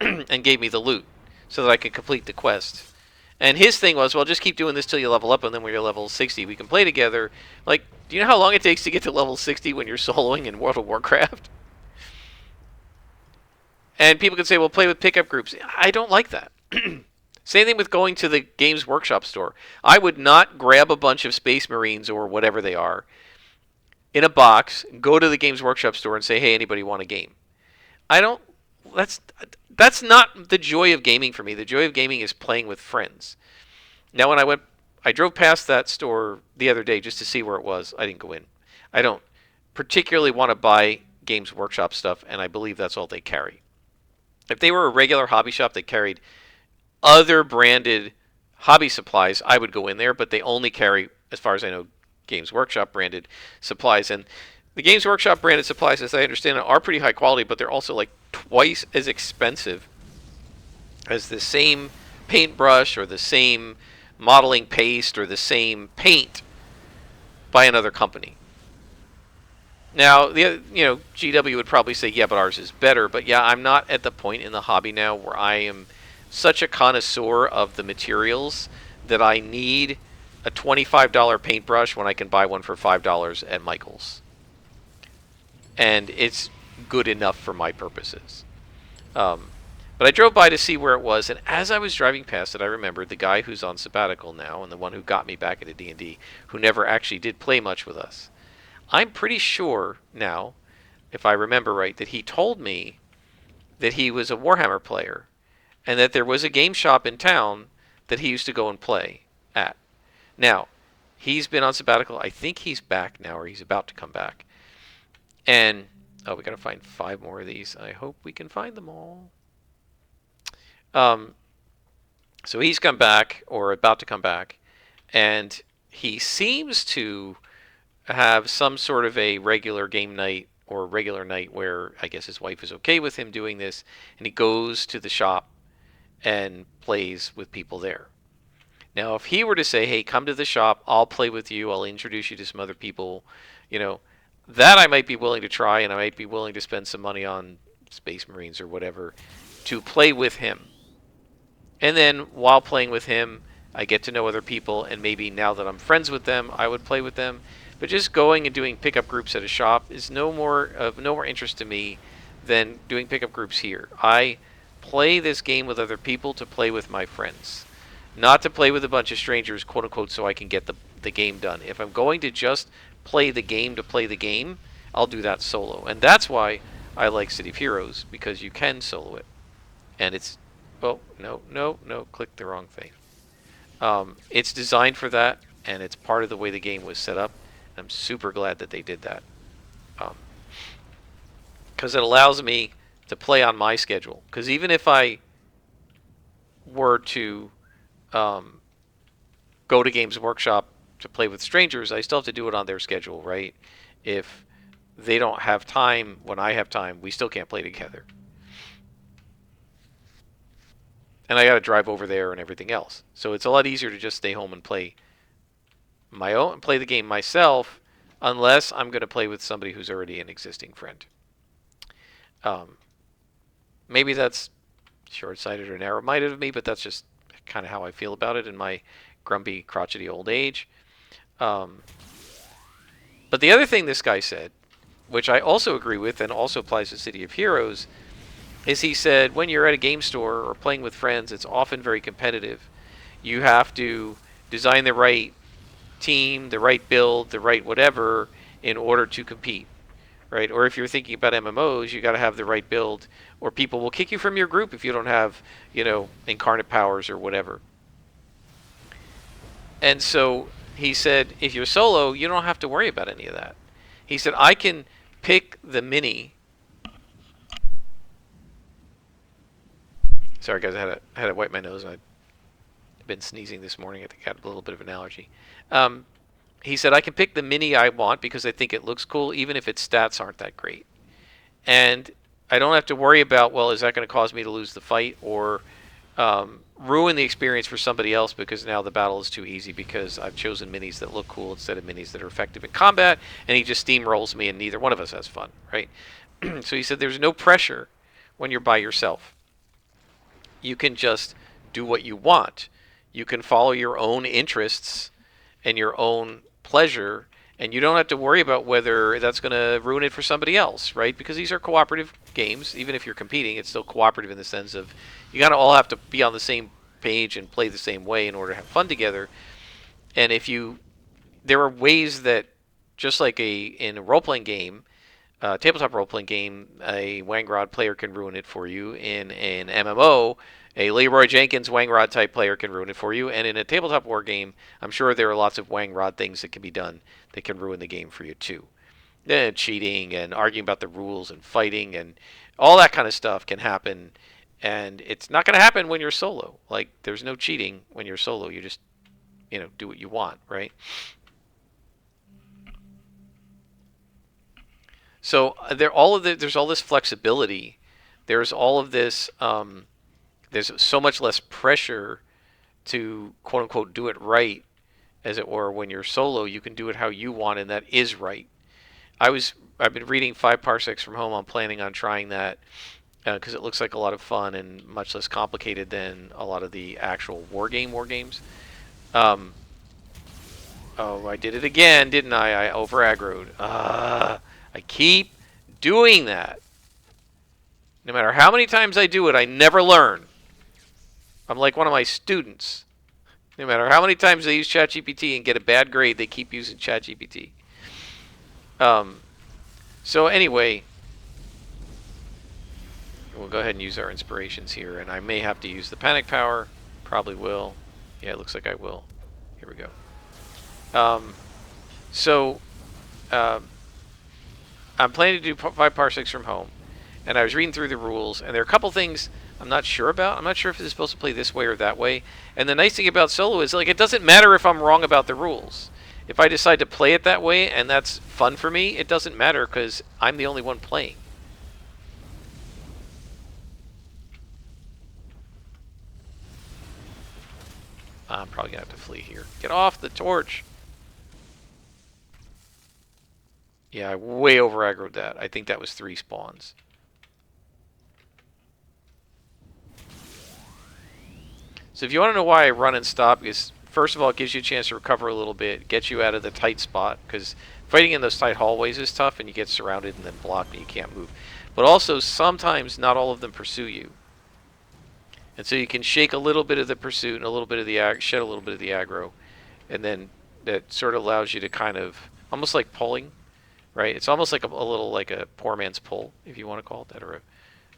and gave me the loot so that I could complete the quest. And his thing was, well, just keep doing this till you level up, and then when you're level 60, we can play together. Like, do you know how long it takes to get to level 60 when you're soloing in World of Warcraft? And people can say, well, play with pickup groups. I don't like that. Same thing with going to the Games Workshop store. I would not grab a bunch of Space Marines or whatever they are in a box, go to the Games Workshop store and say, hey, anybody want a game? I don't... That's not the joy of gaming for me. The joy of gaming is playing with friends. Now, when I drove past that store the other day just to see where it was. I didn't go in. I don't particularly want to buy Games Workshop stuff, and I believe that's all they carry. If they were a regular hobby shop that carried other branded hobby supplies, I would go in there, but they only carry, as far as I know, Games Workshop branded supplies. And the Games Workshop branded supplies, as I understand it, are pretty high quality, but they're also like twice as expensive as the same paintbrush or the same modeling paste or the same paint by another company. Now, GW would probably say, yeah, but ours is better. But yeah, I'm not at the point in the hobby now where I am such a connoisseur of the materials that I need a $25 paintbrush when I can buy one for $5 at Michael's. And it's good enough for my purposes. But I drove by to see where it was, and as I was driving past it, I remembered the guy who's on sabbatical now, and the one who got me back into D&D, who never actually did play much with us. I'm pretty sure now, if I remember right, that he told me that he was a Warhammer player, and that there was a game shop in town that he used to go and play at. Now, he's been on sabbatical. I think he's back now, or he's about to come back. And, oh, we got to find 5 more of these. I hope we can find them all. So he's come back, or about to come back, and he seems to have some sort of a regular game night or regular night where I guess his wife is okay with him doing this, and he goes to the shop and plays with people there. Now, if he were to say, hey, come to the shop, I'll play with you, I'll introduce you to some other people, that I might be willing to try, and I might be willing to spend some money on Space Marines or whatever to play with him. And then while playing with him, I get to know other people, and maybe now that I'm friends with them, I would play with them. But just going and doing pickup groups at a shop is no more interest to me than doing pickup groups here. I play this game with other people to play with my friends, not to play with a bunch of strangers, quote unquote, so I can get the game done. If I'm going to just play the game to play the game, I'll do that solo. And that's why I like City of Heroes, because you can solo it. And it's, oh, no, click the wrong thing. It's designed for that, and it's part of the way the game was set up. I'm super glad that they did that. Because it allows me to play on my schedule. Because even if I were to go to Games Workshop to play with strangers, I still have to do it on their schedule, right? If they don't have time when I have time, we still can't play together. And I got to drive over there and everything else. So it's a lot easier to just stay home and play the game myself, unless I'm going to play with somebody who's already an existing friend. Maybe that's short-sighted or narrow-minded of me, but that's just kind of how I feel about it in my grumpy, crotchety old age. But the other thing this guy said, which I also agree with and also applies to City of Heroes, is he said when you're at a game store or playing with friends, it's often very competitive. You have to design the right team, the right build, the right whatever in order to compete, right? Or if you're thinking about MMOs, you got to have the right build, or people will kick you from your group if you don't have, incarnate powers or whatever. And so he said, if you're solo, you don't have to worry about any of that. He said, I can pick the mini. Sorry, guys, I had to wipe my nose. I've been sneezing this morning. I think I had a little bit of an allergy. He said, I can pick the mini I want because I think it looks cool, even if its stats aren't that great. And I don't have to worry about, well, is that going to cause me to lose the fight or ruin the experience for somebody else because now the battle is too easy because I've chosen minis that look cool instead of minis that are effective in combat, and he just steamrolls me and neither one of us has fun, right? So he said there's no pressure when you're by yourself. You can just do what you want. You can follow your own interests and your own pleasure, and you don't have to worry about whether that's going to ruin it for somebody else, right? Because these are cooperative games. Even if you're competing, it's still cooperative in the sense of you got to all have to be on the same page and play the same way in order to have fun together. And there are ways that, just like in a role-playing game, tabletop role-playing game, a Wangrod player can ruin it for you. In an MMO, a Leroy Jenkins Wangrod type player can ruin it for you. And in a tabletop war game, I'm sure there are lots of Wangrod things that can be done that can ruin the game for you too. Cheating and arguing about the rules and fighting and all that kind of stuff can happen. And it's not going to happen when you're solo. Like, there's no cheating when you're solo. You just, do what you want, right? So there's all this flexibility. There's all of this. There's so much less pressure to quote unquote do it right, as it were. When you're solo, you can do it how you want, and that is right. I've been reading 5 Parsecs from Home. I'm planning on trying that because it looks like a lot of fun and much less complicated than a lot of the actual war games. Oh, I did it again, didn't I? I over aggroed. I keep doing that. No matter how many times I do it, I never learn. I'm like one of my students. No matter how many times they use ChatGPT and get a bad grade, they keep using ChatGPT. So anyway, we'll go ahead and use our inspirations here, and I may have to use the panic power. Probably will. Yeah, it looks like I will. Here we go. I'm planning to do 5 Parsecs from Home, and I was reading through the rules, and there are a couple things I'm not sure about. I'm not sure if it's supposed to play this way or that way. And the nice thing about solo is, like, it doesn't matter if I'm wrong about the rules. If I decide to play it that way and that's fun for me, it doesn't matter because I'm the only one playing. I'm probably going to have to flee here. Get off the torch. Yeah, I way over aggroed that. I think that was 3 spawns. So if you want to know why I run and stop, is first of all, it gives you a chance to recover a little bit, gets you out of the tight spot, because fighting in those tight hallways is tough, and you get surrounded and then blocked and you can't move. But also, sometimes not all of them pursue you. And so you can shake a little bit of the pursuit and a little bit of the shed a little bit of the aggro, and then that sort of allows you to kind of, almost like pulling, right? It's almost like a little like a poor man's pull, if you want to call it that, or a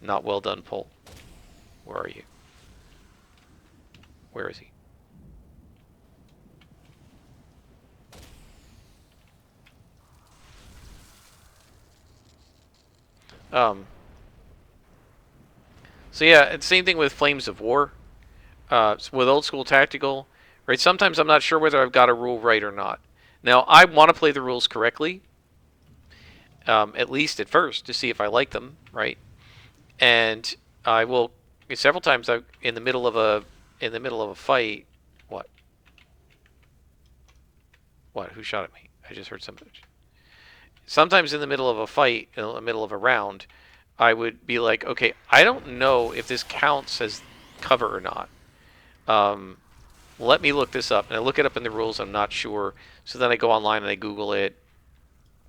not well done pull. Where are you? Where is he? So yeah, it's the same thing with Flames of War. With Old School Tactical, right? Sometimes I'm not sure whether I've got a rule right or not. Now, I want to play the rules correctly, at least at first, to see if I like them, right? And I will several times in the middle of a fight. What? Who shot at me? I just heard something. Sometimes in the middle of a fight, in the middle of a round, I would be like, okay, I don't know if this counts as cover or not. Let me look this up. And I look it up in the rules. I'm not sure. So then I go online and I Google it.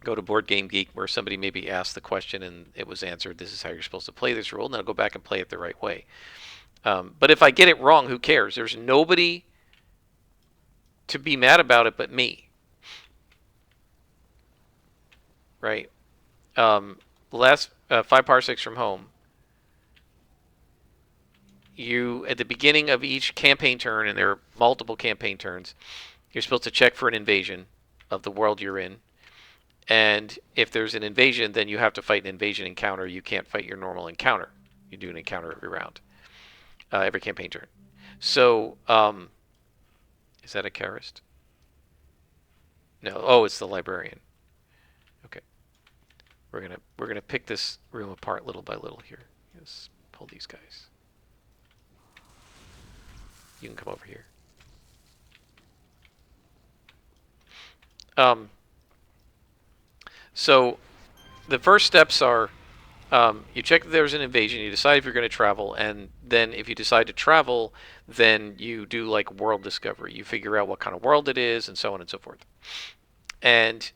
Go to Board Game Geek where somebody maybe asked the question and it was answered. This is how you're supposed to play this rule. And then I'll go back and play it the right way. But if I get it wrong, who cares? There's nobody to be mad about it but me. Right? Last 5 Parsecs from Home. You, at the beginning of each campaign turn, and there are multiple campaign turns, You're supposed to check for an invasion of the world you're in. And if there's an invasion, then you have to fight an invasion encounter. You can't fight your normal encounter. You do an encounter every round, every campaign turn. So, is that a Karist? No. Oh, it's the librarian. Okay. We're gonna pick this room apart little by little here. Let's pull these guys. You can come over here. So the first steps are you check if there's an invasion, you decide if you're going to travel, and then if you decide to travel, then you do like world discovery. You figure out what kind of world it is, and so on and so forth. And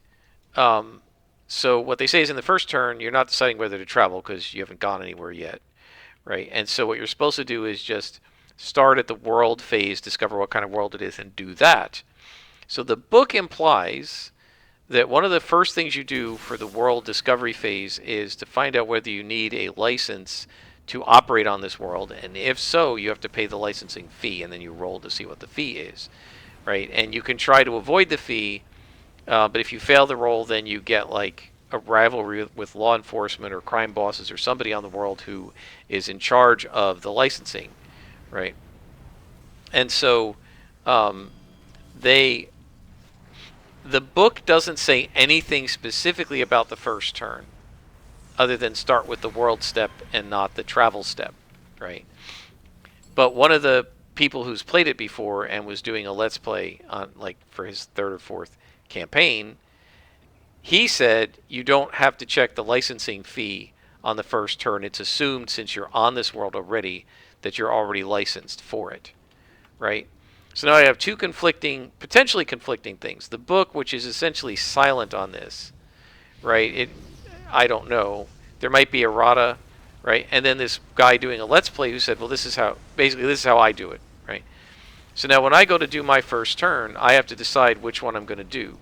so what they say is in the first turn, you're not deciding whether to travel because you haven't gone anywhere yet, right? And so what you're supposed to do is just start at the world phase, discover what kind of world it is, and do that. So the book implies that one of the first things you do for the world discovery phase is to find out whether you need a license to operate on this world, and if so, you have to pay the licensing fee, and then you roll to see what the fee is, right? And you can try to avoid the fee, but if you fail the roll, then you get like a rivalry with law enforcement or crime bosses or somebody on the world who is in charge of the licensing, right? And so the book doesn't say anything specifically about the first turn other than start with the world step and not the travel step, right? But one of the people who's played it before and was doing a let's play on like for his third or fourth campaign, he said you don't have to check the licensing fee on the first turn. It's assumed since you're on this world already that you're already licensed for it, right? So now I have two potentially conflicting things. The book, which is essentially silent on this, right? I don't know. There might be errata, right? And then this guy doing a let's play who said, well, this is how I do it, right? So now when I go to do my first turn, I have to decide which one I'm going to do.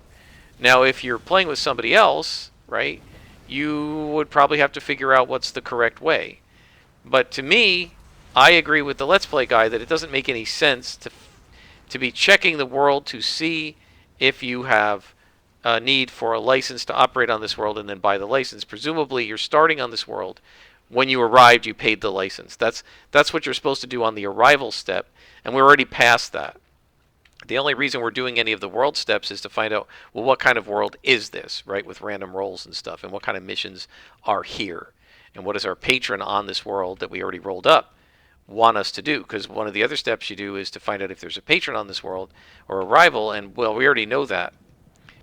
Now, if you're playing with somebody else, right, you would probably have to figure out what's the correct way. But to me, I agree with the let's play guy that it doesn't make any sense to be checking the world to see if you have a need for a license to operate on this world and then buy the license. Presumably, you're starting on this world. When you arrived, you paid the license. That's what you're supposed to do on the arrival step, and we're already past that. The only reason we're doing any of the world steps is to find out, well, what kind of world is this, right, with random rolls and stuff, and what kind of missions are here, and what is our patron on this world that we already rolled up want us to do, because one of the other steps you do is to find out if there's a patron on this world or a rival, and well, we already know that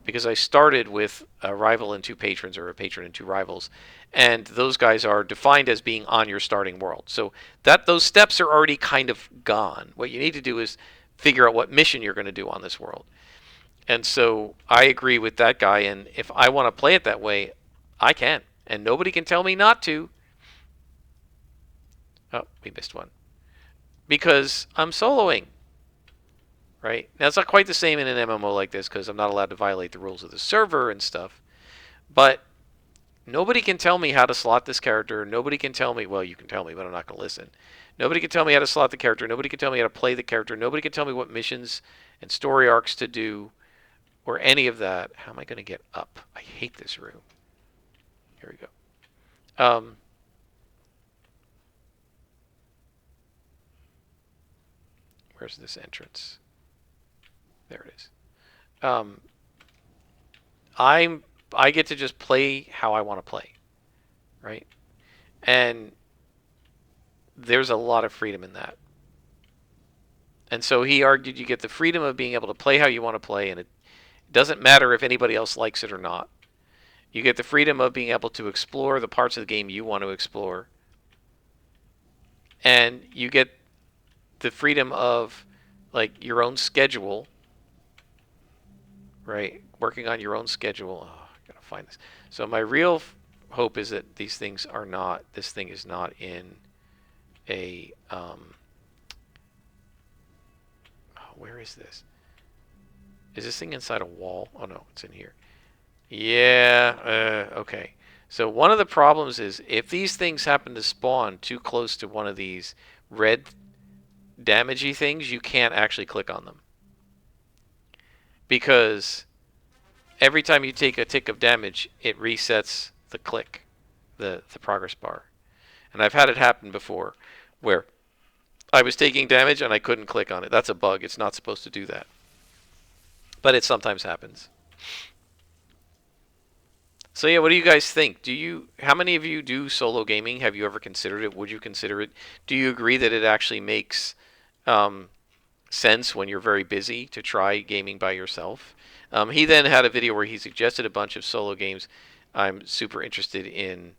because I started with a rival and two patrons or a patron and two rivals, and those guys are defined as being on your starting world. So that those steps are already kind of gone. What you need to do is figure out what mission you're going to do on this world. And so I agree with that guy, and if I want to play it that way, I can, and nobody can tell me not to. Oh, we missed one. Because I'm soloing. Right? Now, it's not quite the same in an MMO like this because I'm not allowed to violate the rules of the server and stuff. But nobody can tell me how to slot this character. Nobody can tell me, well, you can tell me, but I'm not going to listen. Nobody can tell me how to slot the character. Nobody can tell me how to play the character. Nobody can tell me what missions and story arcs to do or any of that. How am I going to get up? I hate this room. Here we go. Where's this entrance? There it is. I get to just play how I want to play, right? And there's a lot of freedom in that. And so he argued you get the freedom of being able to play how you want to play, and it doesn't matter if anybody else likes it or not. You get the freedom of being able to explore the parts of the game you want to explore. And you get the freedom of like your own schedule, right? Working on your own schedule. Oh, I gotta find this. So my real hope is that this thing is not in a, where is this? Is this thing inside a wall? Oh no, it's in here. Yeah, okay. So one of the problems is if these things happen to spawn too close to one of these red damagey things, you can't actually click on them. because every time you take a tick of damage, it resets the click, the progress bar. And I've had it happen before where I was taking damage and I couldn't click on it. That's a bug. It's not supposed to do that. But it sometimes happens. So yeah, what do you guys think? How many of you do solo gaming? Have you ever considered it? Would you consider it? Do you agree that it actually makes sense when you're very busy to try gaming by yourself? He then had a video where he suggested a bunch of solo games. I'm super interested in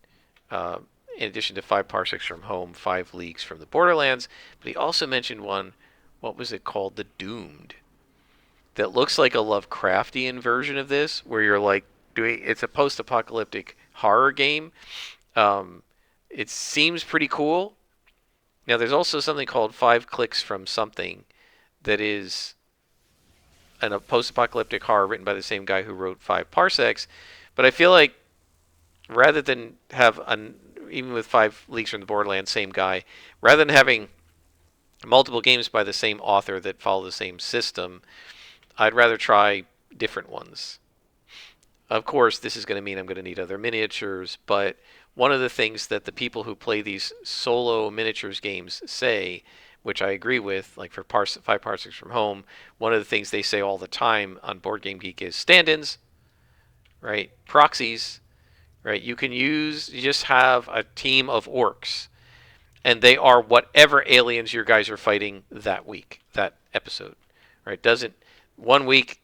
addition to 5 parsecs from home, 5 leagues from the Borderlands. But he also mentioned one, what was it called? The Doomed. That looks like a Lovecraftian version of this, where you're like it's a post-apocalyptic horror game. It seems pretty cool. Now, there's also something called 5 Clicks from Something that is a post-apocalyptic horror written by the same guy who wrote 5 Parsecs. But I feel like rather than have even with 5 Leagues from the Borderlands, same guy, rather than having multiple games by the same author that follow the same system, I'd rather try different ones. Of course, this is going to mean I'm going to need other miniatures, but one of the things that the people who play these solo miniatures games say, which I agree with, like for 5 Parsecs from Home, one of the things they say all the time on Board Game Geek is stand-ins, right? Proxies, right? You just have a team of orcs, and they are whatever aliens your guys are fighting that week, that episode, right? One week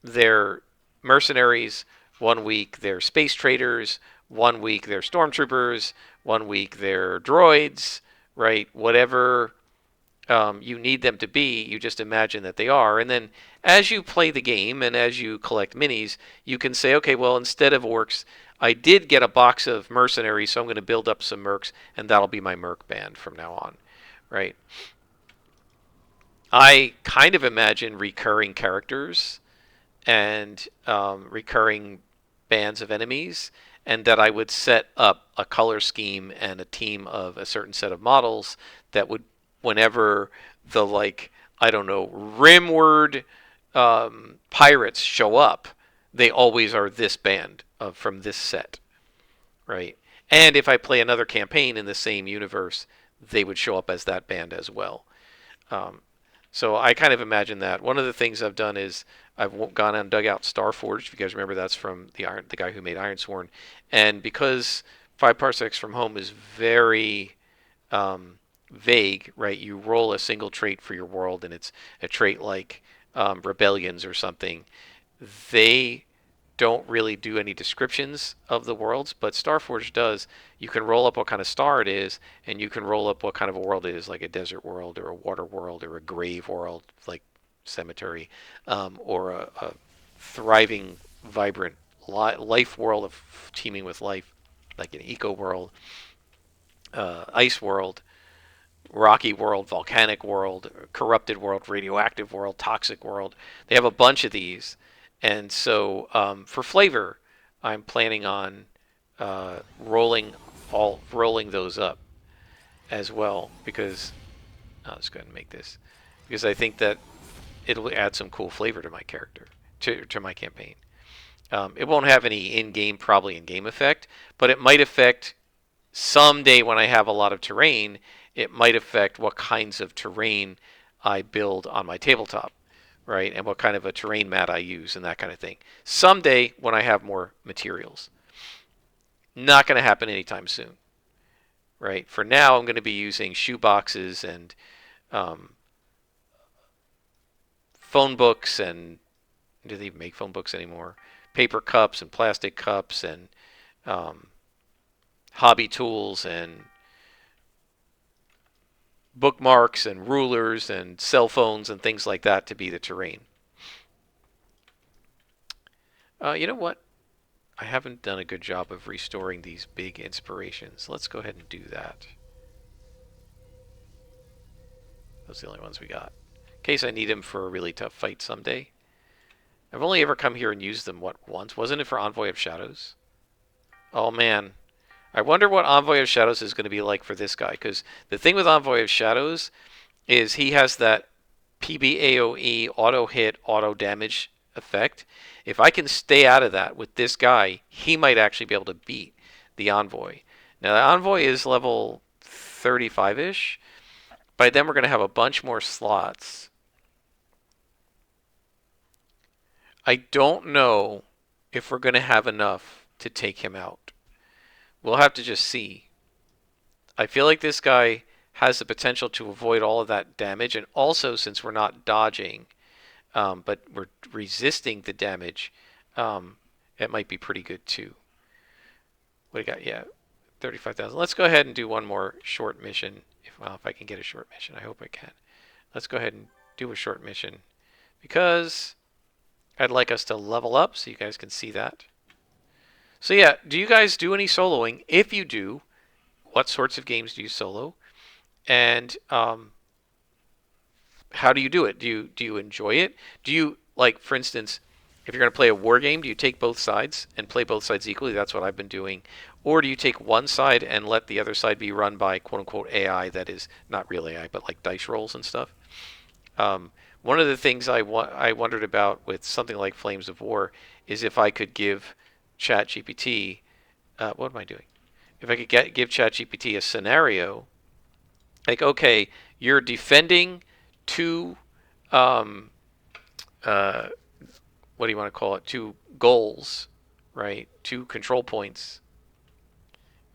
they're mercenaries, one week they're space traders, one week they're stormtroopers, one week they're droids, right? Whatever you need them to be, you just imagine that they are. And then as you play the game and as you collect minis, you can say, okay, well, instead of orcs, I did get a box of mercenaries, so I'm going to build up some mercs, and that'll be my merc band from now on, right? I kind of imagine recurring characters and recurring bands of enemies, and that I would set up a color scheme and a team of a certain set of models that would, whenever the, like, I don't know, Rimward pirates show up, they always are this band from this set, right? And if I play another campaign in the same universe, they would show up as that band as well. So I kind of imagine that. One of the things I've done is I've gone and dug out Starforged. If you guys remember, that's from the guy who made Ironsworn. And because 5 Parsecs from Home is very vague, right? You roll a single trait for your world, and it's a trait like Rebellions or something. They don't really do any descriptions of the worlds, but Starforged does. You can roll up what kind of star it is, and you can roll up what kind of a world it is, like a desert world or a water world or a grave world, like cemetery, or a thriving, vibrant life world of teeming with life, like an eco world, ice world, rocky world, volcanic world, corrupted world, radioactive world, toxic world. They have a bunch of these. And so for flavor, I'm planning on rolling those up as well, because I'll just go ahead and make this, because I think that it'll add some cool flavor to my character, to my campaign. It won't have any probably in-game effect, but it might affect someday when I have a lot of terrain. It might affect what kinds of terrain I build on my tabletop, right? And what kind of a terrain mat I use and that kind of thing. Someday when I have more materials. Not going to happen anytime soon, right? For now, I'm going to be using shoe boxes and phone books, and do they even make phone books anymore? Paper cups and plastic cups and hobby tools and bookmarks and rulers and cell phones and things like that to be the terrain. You know what? I haven't done a good job of restoring these big inspirations. Let's go ahead and do that. Those are the only ones we got. In case I need them for a really tough fight someday. I've only ever come here and used them, once? Wasn't it for Envoy of Shadows? Oh, man. I wonder what Envoy of Shadows is going to be like for this guy, because the thing with Envoy of Shadows is he has that PBAOE auto hit, auto damage effect. If I can stay out of that with this guy, he might actually be able to beat the Envoy. Now, the Envoy is level 35-ish. By then, we're going to have a bunch more slots. I don't know if we're going to have enough to take him out. We'll have to just see. I feel like this guy has the potential to avoid all of that damage, and also since we're not dodging, but we're resisting the damage, it might be pretty good too. What do you got? Yeah, 35,000. Let's go ahead and do one more short mission. If I can get a short mission, I hope I can. Let's go ahead and do a short mission because I'd like us to level up so you guys can see that. So yeah, do you guys do any soloing? If you do, what sorts of games do you solo? And how do you do it? Do you enjoy it? Do you, like, for instance, if you're going to play a war game, do you take both sides and play both sides equally? That's what I've been doing. Or do you take one side and let the other side be run by quote-unquote AI that is not real AI, but like dice rolls and stuff? One of the things I wondered about with something like Flames of War is if I could give ChatGPT, what am I doing? If I could give ChatGPT a scenario, like, okay, you're defending two, what do you want to call it? Two goals, right? Two control points,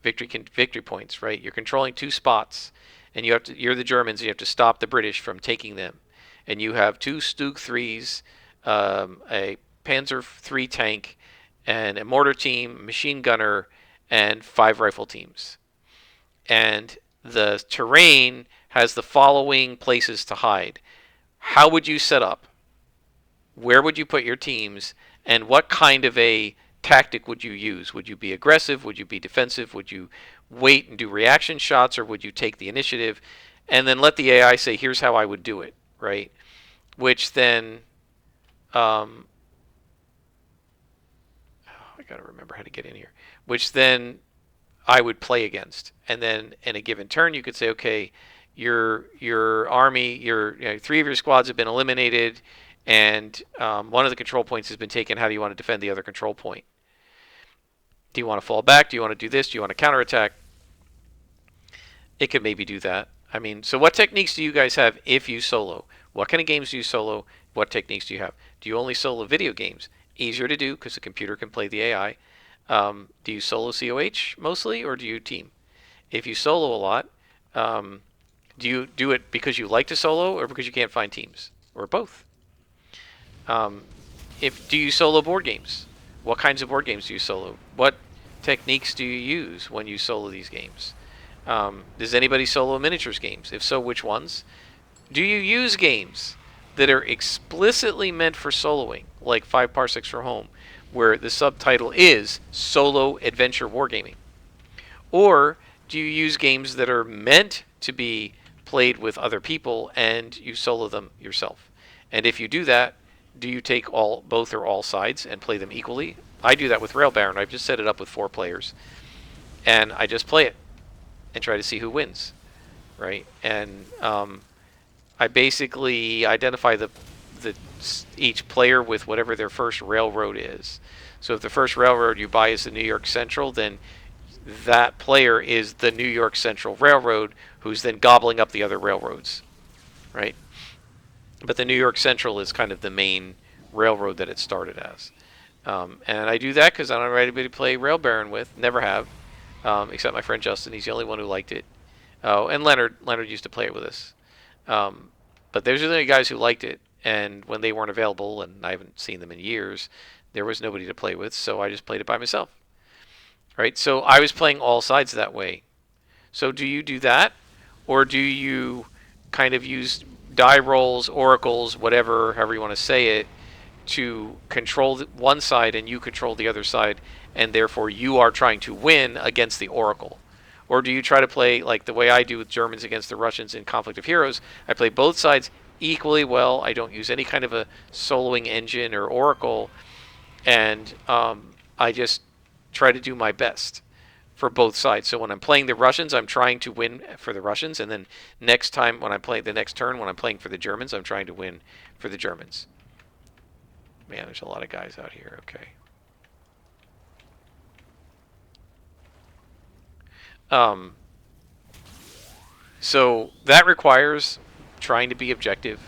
victory points, right? You're controlling two spots, and you're the Germans. And you have to stop the British from taking them, and you have two Stug 3s, a Panzer 3 tank, and a mortar team, machine gunner, and 5 rifle teams. And the terrain has the following places to hide. How would you set up? Where would you put your teams? And what kind of a tactic would you use? Would you be aggressive? Would you be defensive? Would you wait and do reaction shots, or would you take the initiative? And then let the AI say, here's how I would do it, right? Which then, I gotta remember how to get in here. Which then I would play against. And then in a given turn, you could say, okay, your army, 3 of your squads have been eliminated, and one of the control points has been taken. How do you want to defend the other control point? Do you want to fall back? Do you want to do this? Do you want to counterattack? It could maybe do that. I mean, so what techniques do you guys have if you solo? What kind of games do you solo? What techniques do you have? Do you only solo video games? Easier to do because the computer can play the AI. Do you solo COH mostly, or do you team? If you solo a lot, do you do it because you like to solo, or because you can't find teams, or both? Do you solo board games? What kinds of board games do you solo? What techniques do you use when you solo these games? Does anybody solo miniatures games? If so, which ones? Do you use games that are explicitly meant for soloing, like 5 Parsecs from Home, where the subtitle is Solo Adventure Wargaming? Or do you use games that are meant to be played with other people and you solo them yourself? And if you do that, do you take both or all sides and play them equally? I do that with Rail Baron. I've just set it up with 4 players, and I just play it and try to see who wins, right? And I basically identify each player with whatever their first railroad is. So if the first railroad you buy is the New York Central, then that player is the New York Central Railroad, who's then gobbling up the other railroads, right? But the New York Central is kind of the main railroad that it started as. And I do that because I don't have anybody to play Rail Baron with. Never have, except my friend Justin. He's the only one who liked it. Oh, and Leonard used to play it with us. But those are the guys who liked it. And when they weren't available, and I haven't seen them in years, there was nobody to play with, so I just played it by myself. Right? So I was playing all sides that way. So do you do that? Or do you kind of use die rolls, oracles, whatever, however you want to say it, to control one side and you control the other side, and therefore you are trying to win against the oracle? Or do you try to play like the way I do with Germans against the Russians in Conflict of Heroes? I play both sides equally well. I don't use any kind of a soloing engine or oracle, and I just try to do my best for both sides. So when I'm playing the Russians, I'm trying to win for the Russians, and then next time when I play the next turn, when I'm playing for the Germans, I'm trying to win for the Germans. Man, there's a lot of guys out here. Okay. Um, so that requires trying to be objective,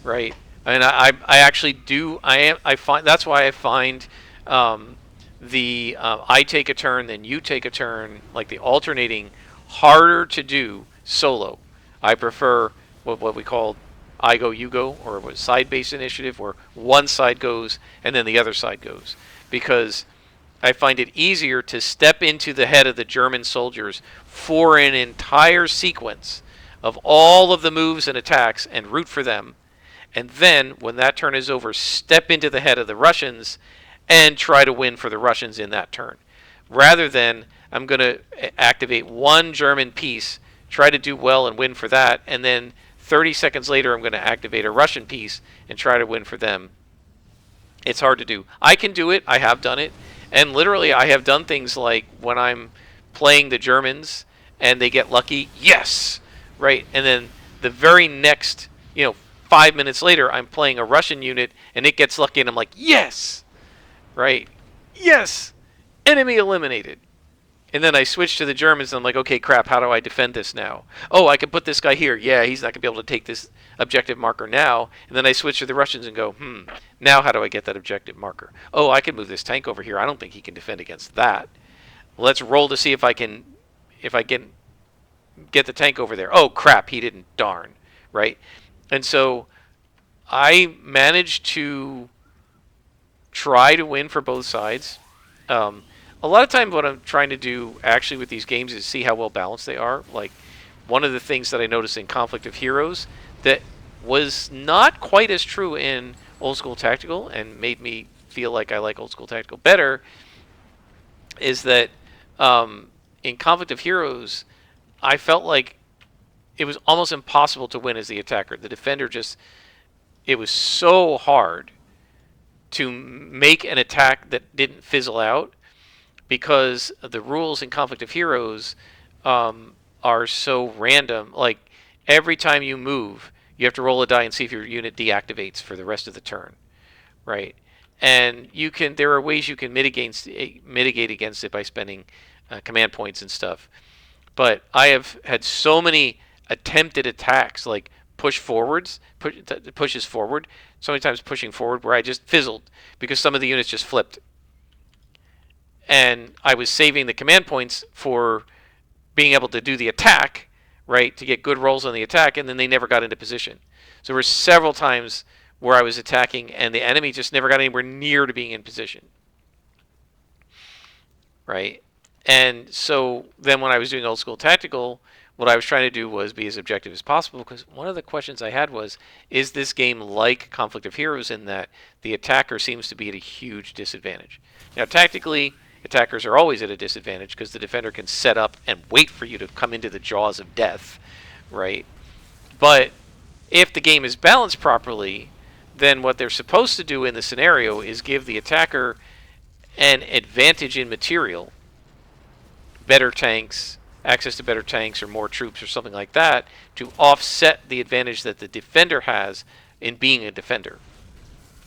right? And I actually do. I find that's why I find um, the I take a turn, then you take a turn, like the alternating, harder to do solo. I prefer what we call I go, you go, or what side-based initiative, where one side goes and then the other side goes, because I find it easier to step into the head of the German soldiers for an entire sequence of all of the moves and attacks and root for them. And then, when that turn is over, step into the head of the Russians and try to win for the Russians in that turn. Rather than, I'm going to activate one German piece, try to do well and win for that, and then 30 seconds later, I'm going to activate a Russian piece and try to win for them. It's hard to do. I can do it. I have done it. And literally, I have done things like when I'm playing the Germans and they get lucky, yes, right? And then the very next, 5 minutes later, I'm playing a Russian unit and it gets lucky and I'm like, yes, right? Yes, enemy eliminated. And then I switch to the Germans and I'm like, okay, crap, how do I defend this now? Oh, I can put this guy here. Yeah, he's not going to be able to take this objective marker now. And then I switch to the Russians and go, now how do I get that objective marker? Oh, I can move this tank over here. I don't think he can defend against that. Let's roll to see if I can get the tank over there. Oh, crap, he didn't. Darn, right? And so I managed to try to win for both sides. A lot of times what I'm trying to do actually with these games is see how well balanced they are. Like, one of the things that I noticed in Conflict of Heroes that was not quite as true in Old School Tactical and made me feel like I like Old School Tactical better is that in Conflict of Heroes, I felt like it was almost impossible to win as the attacker. The defender it was so hard to make an attack that didn't fizzle out because the rules in Conflict of Heroes are so random. Like, every time you move, you have to roll a die and see if your unit deactivates for the rest of the turn, right? And there are ways you can mitigate against it by spending command points and stuff. But I have had so many attempted attacks, like pushes forward, so many times pushing forward, where I just fizzled because some of the units just flipped. And I was saving the command points for being able to do the attack, right, to get good rolls on the attack, and then they never got into position. So there were several times where I was attacking, and the enemy just never got anywhere near to being in position, right? And so then when I was doing Old School Tactical, what I was trying to do was be as objective as possible, because one of the questions I had was, is this game like Conflict of Heroes in that the attacker seems to be at a huge disadvantage? Now, tactically, attackers are always at a disadvantage because the defender can set up and wait for you to come into the jaws of death, right? But if the game is balanced properly, then what they're supposed to do in the scenario is give the attacker an advantage in material, better tanks, access to better tanks or more troops or something like that, to offset the advantage that the defender has in being a defender.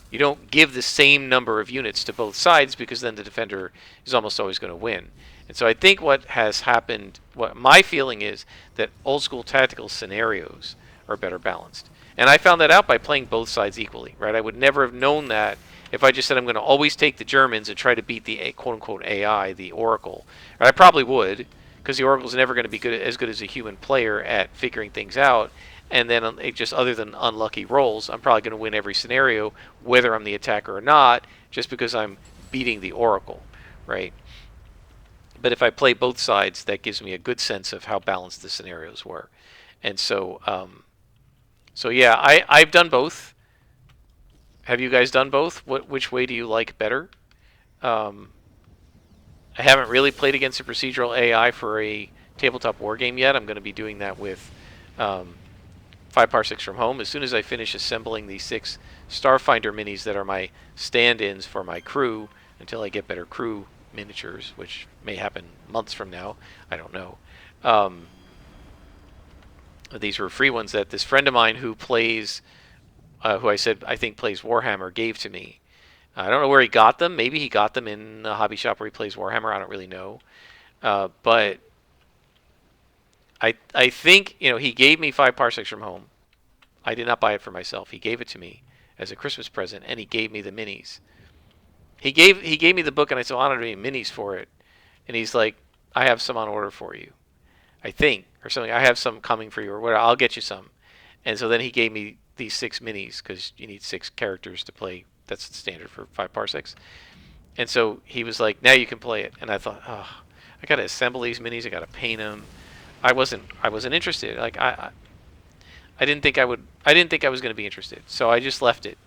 You don't give the same number of units to both sides because then the defender is almost always going to win. And so I think what has happened, what my feeling is, that Old School Tactical scenarios are better balanced. And I found that out by playing both sides equally, right? I would never have known that if I just said I'm going to always take the Germans and try to beat the quote-unquote AI, the Oracle. Right? I probably would, because the Oracle's never going to be as good as a human player at figuring things out. And then just other than unlucky rolls, I'm probably going to win every scenario, whether I'm the attacker or not, just because I'm beating the Oracle, right? But if I play both sides, that gives me a good sense of how balanced the scenarios were. And so, yeah, I've done both. Have you guys done both? Which way do you like better? I haven't really played against a procedural AI for a tabletop war game yet. I'm going to be doing that with 5 Parsecs from Home. As soon as I finish assembling the 6 Starfinder minis that are my stand-ins for my crew, until I get better crew miniatures, which may happen months from now. I don't know. These were free ones that this friend of mine who plays, who I said I think plays Warhammer, gave to me. I don't know where he got them. Maybe he got them in a hobby shop where he plays Warhammer. I don't really know. But I think, he gave me 5 parsecs from home. I did not buy it for myself. He gave it to me as a Christmas present, and he gave me the minis. He gave me the book, and I said, "I don't need minis for it." And he's like, "I have some on order for you, I think, or something. I have some coming for you, or whatever. I'll get you some." And so then he gave me these 6 minis because you need 6 characters to play. That's the standard for 5 parsecs. And so he was like, "Now you can play it." And I thought, "Oh, I got to assemble these minis. I got to paint them." I wasn't interested. Like I didn't think I would. I didn't think I was going to be interested. So I just left it.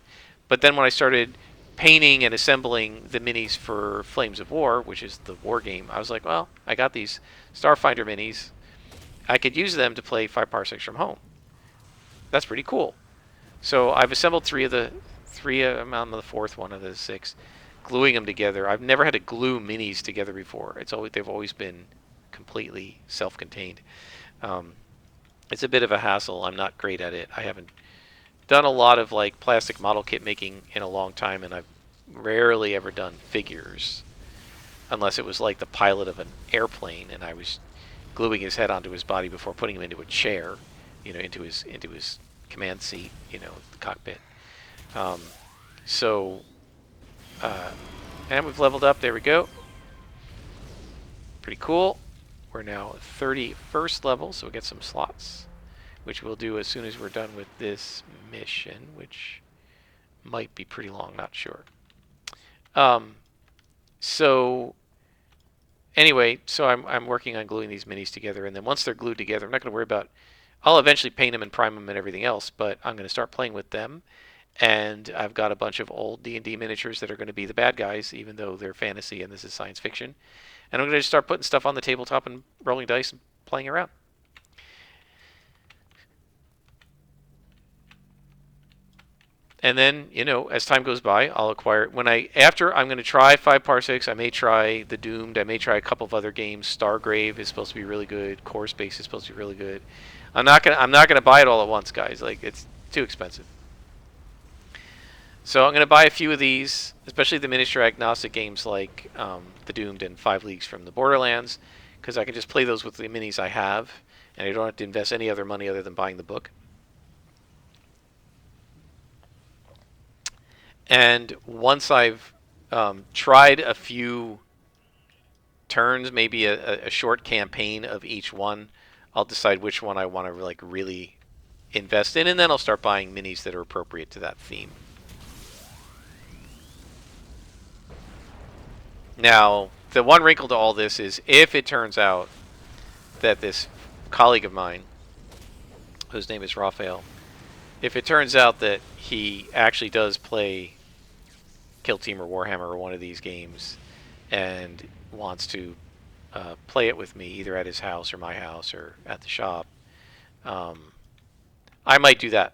But then when I started painting and assembling the minis for Flames of War, which is the war game, I was like, well, I got these Starfinder minis. I could use them to play 5 parsecs from home. That's pretty cool. So I've assembled three. I'm on the fourth one of the 6, gluing them together. I've never had to glue minis together before. They've always been completely self-contained. Um, it's a bit of a hassle. I'm not great at it. I haven't done a lot of like plastic model kit making in a long time, and I've rarely ever done figures unless it was like the pilot of an airplane and I was gluing his head onto his body before putting him into a chair, into his command seat, the cockpit. Um, so, and we've leveled up. There we go. Pretty cool. We're now 31st level, so we get some slots, which we'll do as soon as we're done with this mission, which might be pretty long, not sure. So anyway, so I'm working on gluing these minis together, and then once they're glued together, I'm not going to worry about. I'll eventually paint them and prime them and everything else, but I'm going to start playing with them. And I've got a bunch of old D&D miniatures that are going to be the bad guys, even though they're fantasy and this is science fiction. And I'm going to just start putting stuff on the tabletop and rolling dice and playing around. And then, as time goes by, I'll acquire. After I'm going to try 5 parsecs. I may try the Doomed. I may try a couple of other games. Stargrave is supposed to be really good. Core Space is supposed to be really good. I'm not gonna buy it all at once, guys. Like, it's too expensive. So I'm gonna buy a few of these, especially the miniature agnostic games like the Doomed and 5 Leagues from the Borderlands, because I can just play those with the minis I have, and I don't have to invest any other money other than buying the book. And once I've tried a few turns, maybe a short campaign of each one, I'll decide which one I want to like really invest in, and then I'll start buying minis that are appropriate to that theme. Now, the one wrinkle to all this is if it turns out that this colleague of mine, whose name is Raphael, if it turns out that he actually does play Kill Team or Warhammer or one of these games and wants to play it with me either at his house or my house or at the shop, I might do that.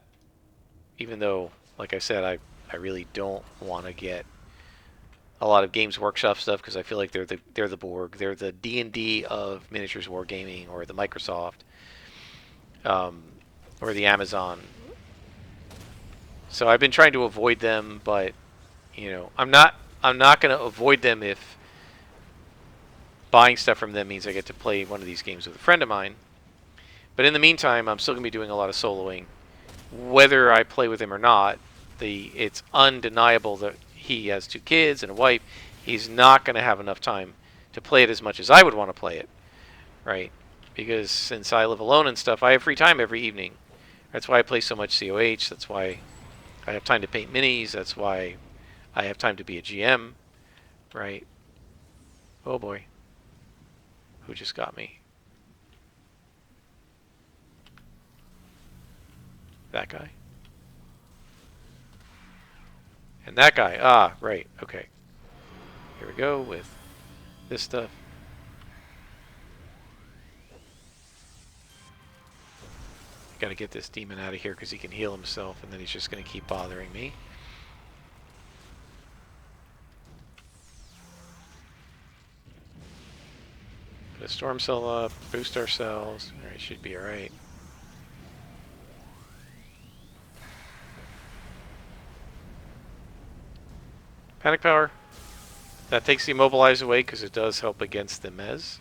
Even though, like I said, I really don't want to get a lot of Games Workshop stuff because I feel like they're the Borg, they're the D&D of miniatures wargaming, or the Microsoft, or the Amazon. So I've been trying to avoid them, but I'm not going to avoid them if buying stuff from them means I get to play one of these games with a friend of mine. But in the meantime, I'm still going to be doing a lot of soloing. Whether I play with him or not, it's undeniable that he has 2 kids and a wife. He's not going to have enough time to play it as much as I would want to play it, right? Because since I live alone and stuff, I have free time every evening. That's why I play so much COH. That's why I have time to paint minis. That's why I have time to be a GM, right? Oh boy. Who just got me? That guy. And that guy. Ah, right. Okay. Here we go with this stuff. Got to get this demon out of here because he can heal himself, and then he's just going to keep bothering me. Put a storm cell up, boost ourselves. Alright, should be alright. Panic power. That takes the immobilize away because it does help against the mez.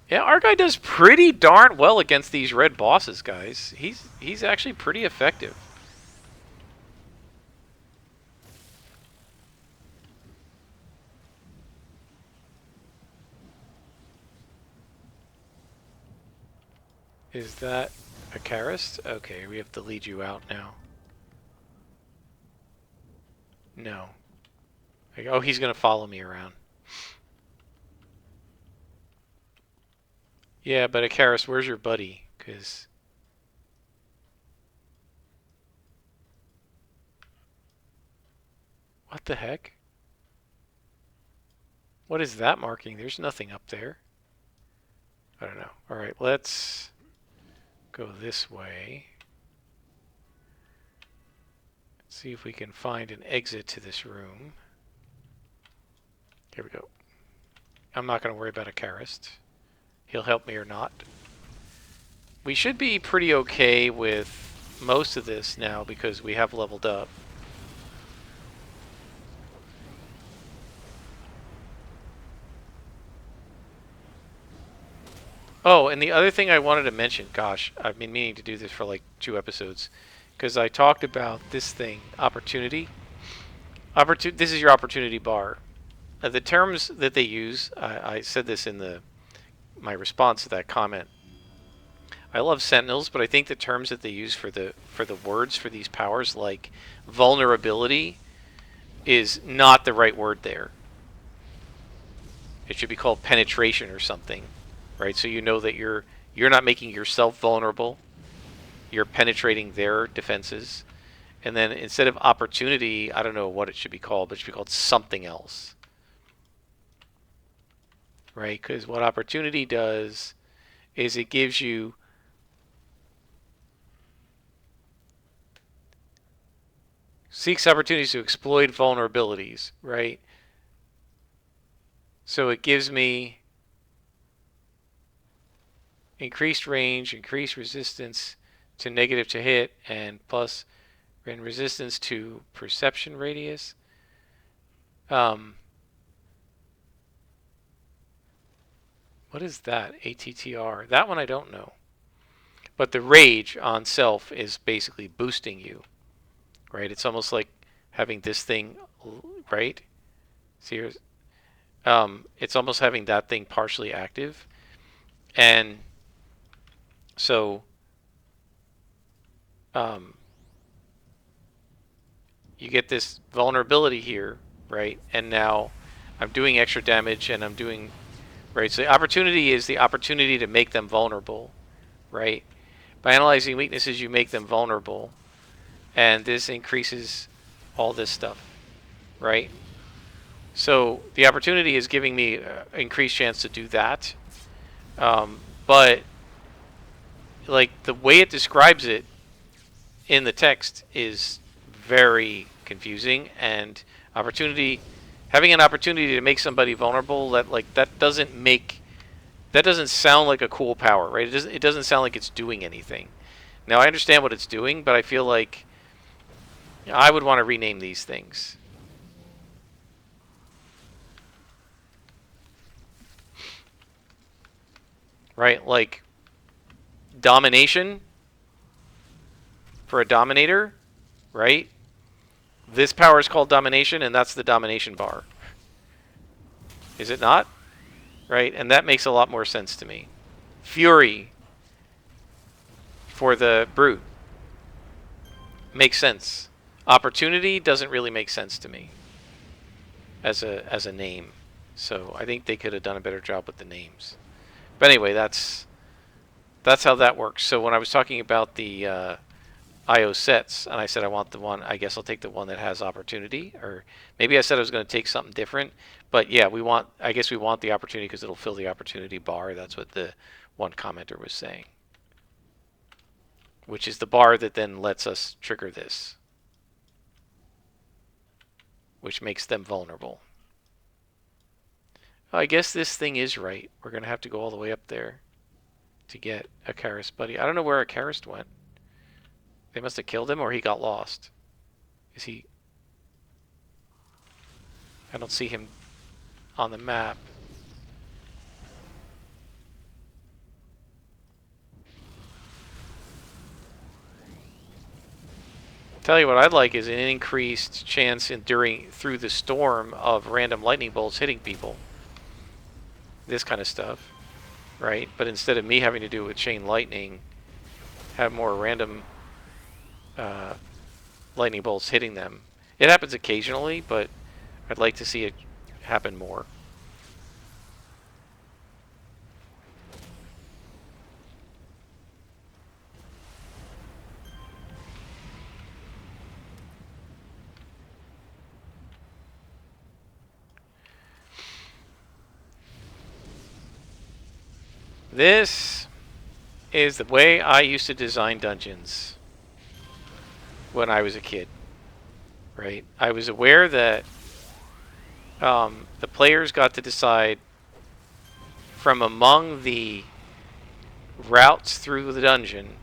Yeah, our guy does pretty darn well against these red bosses, guys. He's actually pretty effective. Is that a Karist? Okay, we have to lead you out now. No. Oh, he's going to follow me around. Yeah, but Akaris, where's your buddy? Because... What the heck? What is that marking? There's nothing up there. I don't know. Alright, let's go this way. Let's see if we can find an exit to this room. Here we go. I'm not going to worry about Akarist. He'll help me or not. We should be pretty okay with most of this now because we have leveled up. Oh, and the other thing I wanted to mention, gosh, I've been meaning to do this for like 2 episodes, because I talked about this thing, opportunity. This is your opportunity bar. The terms that they use, I said this in my response to that comment. I love Sentinels, but I think the terms that they use for the words for these powers, like vulnerability, is not the right word there. It should be called penetration or something, right? So you know that you're not making yourself vulnerable. You're penetrating their defenses. And then instead of opportunity, I don't know what it should be called, but it should be called something else. Right? Because what opportunity does is it gives you seeks opportunities to exploit vulnerabilities, right? So it gives me increased range, increased resistance to negative to hit, and plus and resistance to perception radius. What is that? ATTR. That one I don't know. But the rage on self is basically boosting you, right? It's almost like having this thing, right? See, here's, it's almost having that thing partially active. And so you get this vulnerability here, right? And now I'm doing extra damage and I'm doing, right? So the opportunity is the opportunity to make them vulnerable, right? By analyzing weaknesses, you make them vulnerable. And this increases all this stuff, right? So the opportunity is giving me increased chance to do that. But like the way it describes it in the text is very confusing, and having an opportunity to make somebody vulnerable, that doesn't sound like a cool power, right? It doesn't sound like it's doing anything. Now I understand what it's doing, but I feel like I would want to rename these things. Right? Like domination for a dominator, right? This power is called domination, and that's the domination bar. Is it not? Right? And that makes a lot more sense to me. Fury for the brute makes sense. Opportunity doesn't really make sense to me as a name. So I think they could have done a better job with the names. But anyway, that's how that works. So when I was talking about the IO sets, and I said I want the one, I guess I'll take the one that has opportunity, or maybe I said I was going to take something different, but yeah, I guess we want the opportunity because it'll fill the opportunity bar. That's what the one commenter was saying, which is the bar that then lets us trigger this, which makes them vulnerable. I guess this thing is right. We're going to have to go all the way up there. to get a Karist buddy. I don't know where a Karist went. They must have killed him, or he got lost. Is he... I don't see him on the map. Tell you what I'd like is an increased chance through the storm of random lightning bolts hitting people. This kind of stuff, right? But instead of me having to do it with chain lightning, have more random lightning bolts hitting them. It happens occasionally, but I'd like to see it happen more. This is the way I used to design dungeons when I was a kid, right? I was aware that the players got to decide from among the routes through the dungeon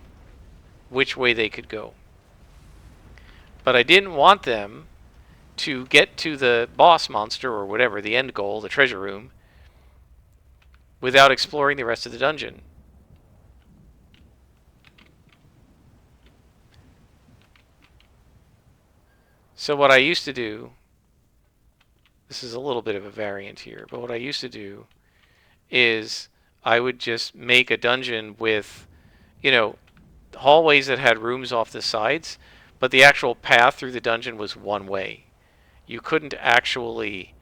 which way they could go. But I didn't want them to get to the boss monster or whatever, the end goal, the treasure room, without exploring the rest of the dungeon. So what I used to do, this is a little bit of a variant here, but what I used to do is I would just make a dungeon with, you know, hallways that had rooms off the sides, but the actual path through the dungeon was one way. You couldn't actually...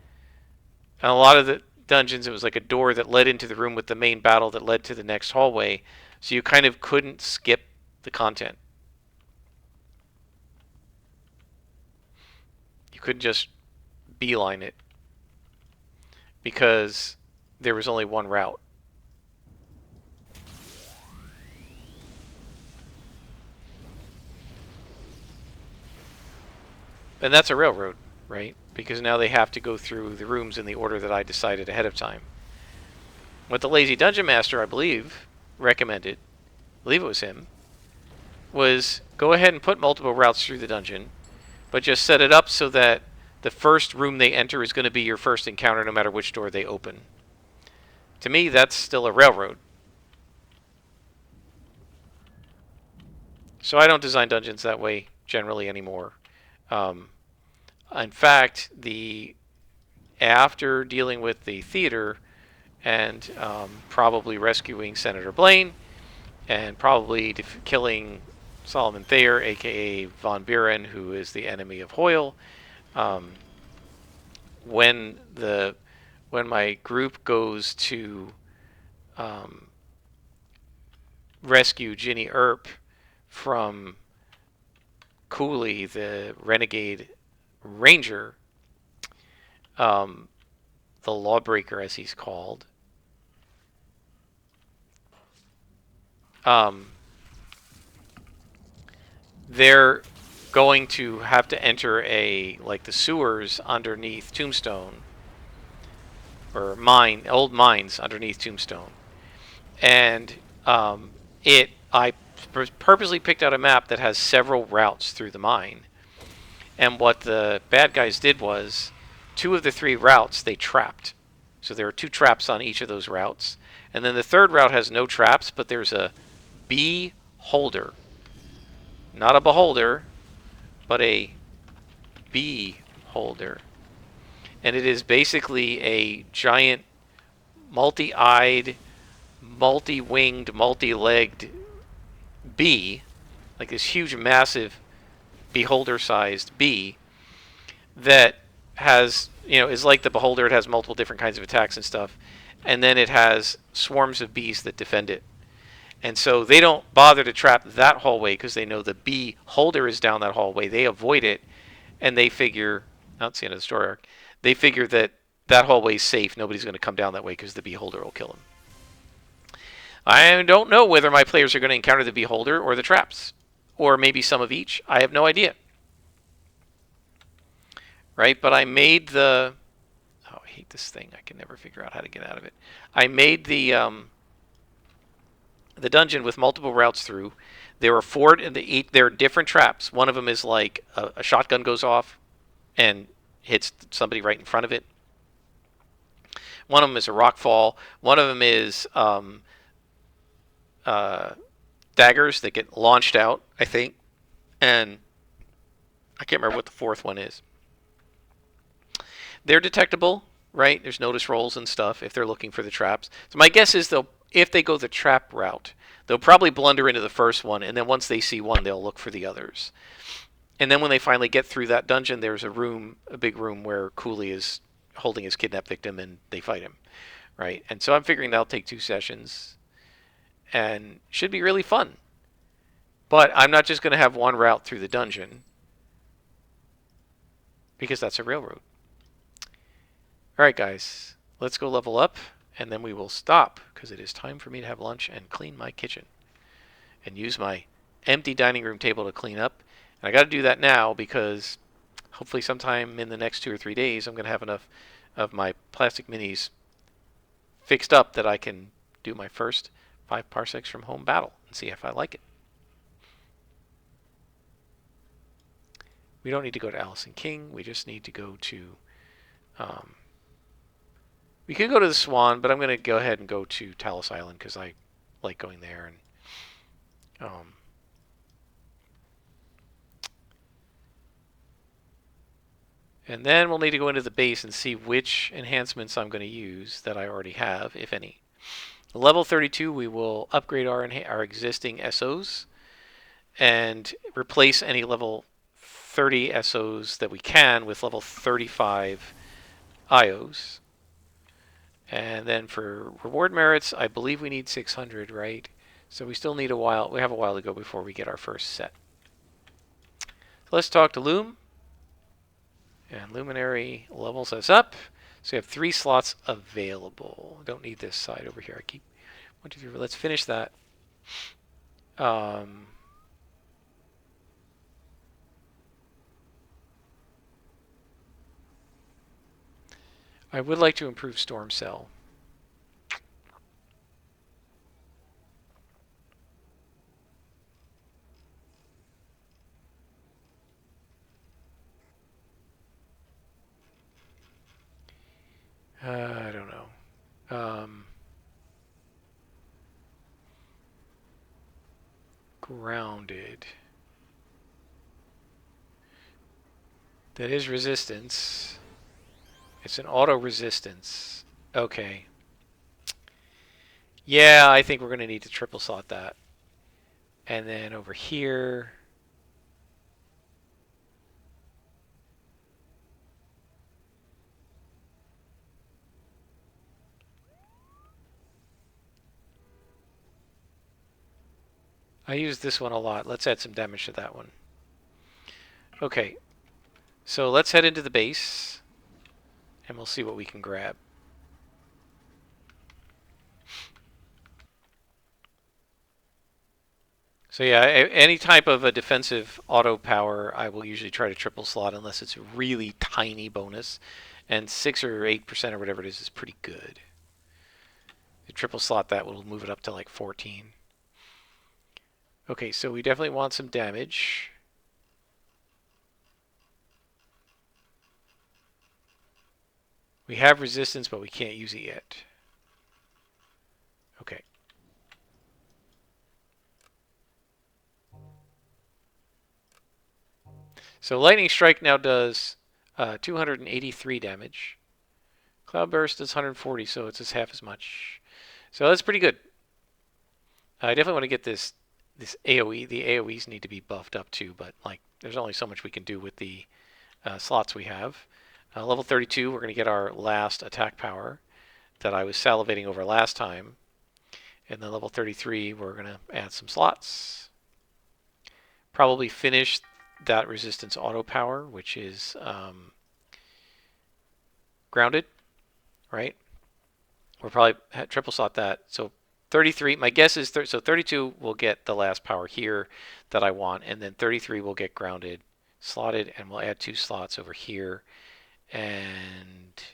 In a lot of the dungeons, it was like a door that led into the room with the main battle that led to the next hallway, so you kind of couldn't skip the content. You couldn't just beeline it because there was only one route. And that's a railroad, right? Because now they have to go through the rooms in the order that I decided ahead of time. What the Lazy Dungeon Master, I believe, recommended, I believe it was him, was go ahead and put multiple routes through the dungeon, but just set it up so that the first room they enter is going to be your first encounter no matter which door they open. To me, that's still a railroad. So I don't design dungeons that way generally anymore. In fact, after dealing with the theater and probably rescuing Senator Blaine and probably killing Solomon Thayer, aka Von Buren, who is the enemy of Hoyle, when my group goes to rescue Ginny Earp from Cooley, the renegade ranger, the lawbreaker as he's called, they're going to have to enter the sewers underneath Tombstone, or old mines underneath Tombstone, and I purposely picked out a map that has several routes through the mine. And what the bad guys did was, 2 of the 3 routes they trapped. So there are 2 traps on each of those routes. And then the 3rd route has no traps, but there's a bee holder. Not a beholder, but a bee holder. And it is basically a giant, multi-eyed, multi-winged, multi-legged bee, like this huge, massive, beholder-sized bee that has, is like the beholder. It has multiple different kinds of attacks and stuff, and then it has swarms of bees that defend it. And so they don't bother to trap that hallway because they know the bee holder is down that hallway. They avoid it, and they figure, that's the end of the story arc, they figure that hallway is safe. Nobody's going to come down that way because the bee holder will kill them. I don't know whether my players are going to encounter the beholder or the traps, or maybe some of each. I have no idea. Right? But I made the... Oh, I hate this thing. I can never figure out how to get out of it. I made the the dungeon with multiple routes through. There are four, and there are different traps. One of them is like a shotgun goes off and hits somebody right in front of it. One of them is a rock fall. One of them is uh, daggers that get launched out, I think. And I can't remember what the fourth one is. They're detectable, right? There's notice rolls and stuff if they're looking for the traps. So my guess is if they go the trap route, they'll probably blunder into the first one, and then once they see one, they'll look for the others. And then when they finally get through that dungeon, there's a big room where Cooley is holding his kidnapped victim, and they fight him, right? And so I'm figuring that'll take 2 sessions, and should be really fun. But I'm not just going to have one route through the dungeon, because that's a railroad. All right, guys, let's go level up, and then we will stop, because it is time for me to have lunch and clean my kitchen, and use my empty dining room table to clean up. And I got to do that now, because hopefully sometime in the next 2 or 3 days, I'm going to have enough of my plastic minis fixed up that I can do my first 5 parsecs from home battle and see if I like it. We don't need to go to Allison King. We just need to go to... we could go to the Swan, but I'm going to go ahead and go to Talos Island because I like going there. And then we'll need to go into the base and see which enhancements I'm going to use that I already have, if any. Level 32, we will upgrade our existing SOs and replace any level 30 SOs that we can with level 35 IOs. And then for reward merits, I believe we need 600, right? So we still need a while. We have a while to go before we get our first set. So let's talk to Loom. And Luminary levels us up. So we have 3 slots available. Don't need this side over here. I keep 1, 2, 3. Let's finish that. I would like to improve Storm Cell. I don't know. Grounded. That is resistance. It's an auto resistance. Okay. Yeah, I think we're going to need to triple slot that. And then over here... I use this one a lot. Let's add some damage to that one. Okay. So let's head into the base. And we'll see what we can grab. So yeah, any type of a defensive auto power, I will usually try to triple slot unless it's a really tiny bonus. And 6 or 8% or whatever it is pretty good. The triple slot that will move it up to like 14. Okay, so we definitely want some damage. We have resistance, but we can't use it yet. Okay. So Lightning Strike now does 283 damage. Cloud Burst does 140, so it's just half as much. So that's pretty good. I definitely want to get this AoE. The AoEs need to be buffed up too, but like there's only so much we can do with the slots we have. Level 32, we're going to get our last attack power that I was salivating over last time. And then level 33, we're going to add some slots. Probably finish that resistance auto power, which is grounded, right? We'll probably triple slot that. So 33, my guess is, so 32 will get the last power here that I want, and then 33 will get grounded, slotted, and we'll add 2 slots over here. And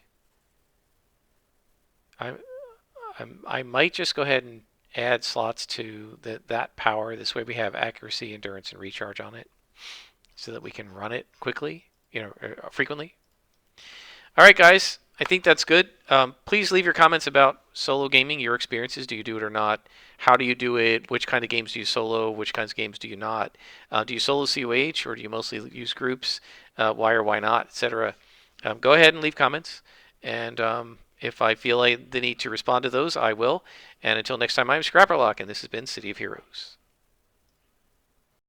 I might just go ahead add slots to that power. This way we have accuracy, endurance, and recharge on it, so that we can run it quickly, frequently. All right, guys, I think that's good. Please leave your comments about solo gaming, your experiences. Do you do it or not? How do you do it? Which kind of games do you solo? Which kinds of games do you not? Do you solo COH or do you mostly use groups? Why or why not, etc. Go ahead and leave comments. And if I feel the need to respond to those, I will. And until next time, I'm Scrapperlock, and this has been City of Heroes.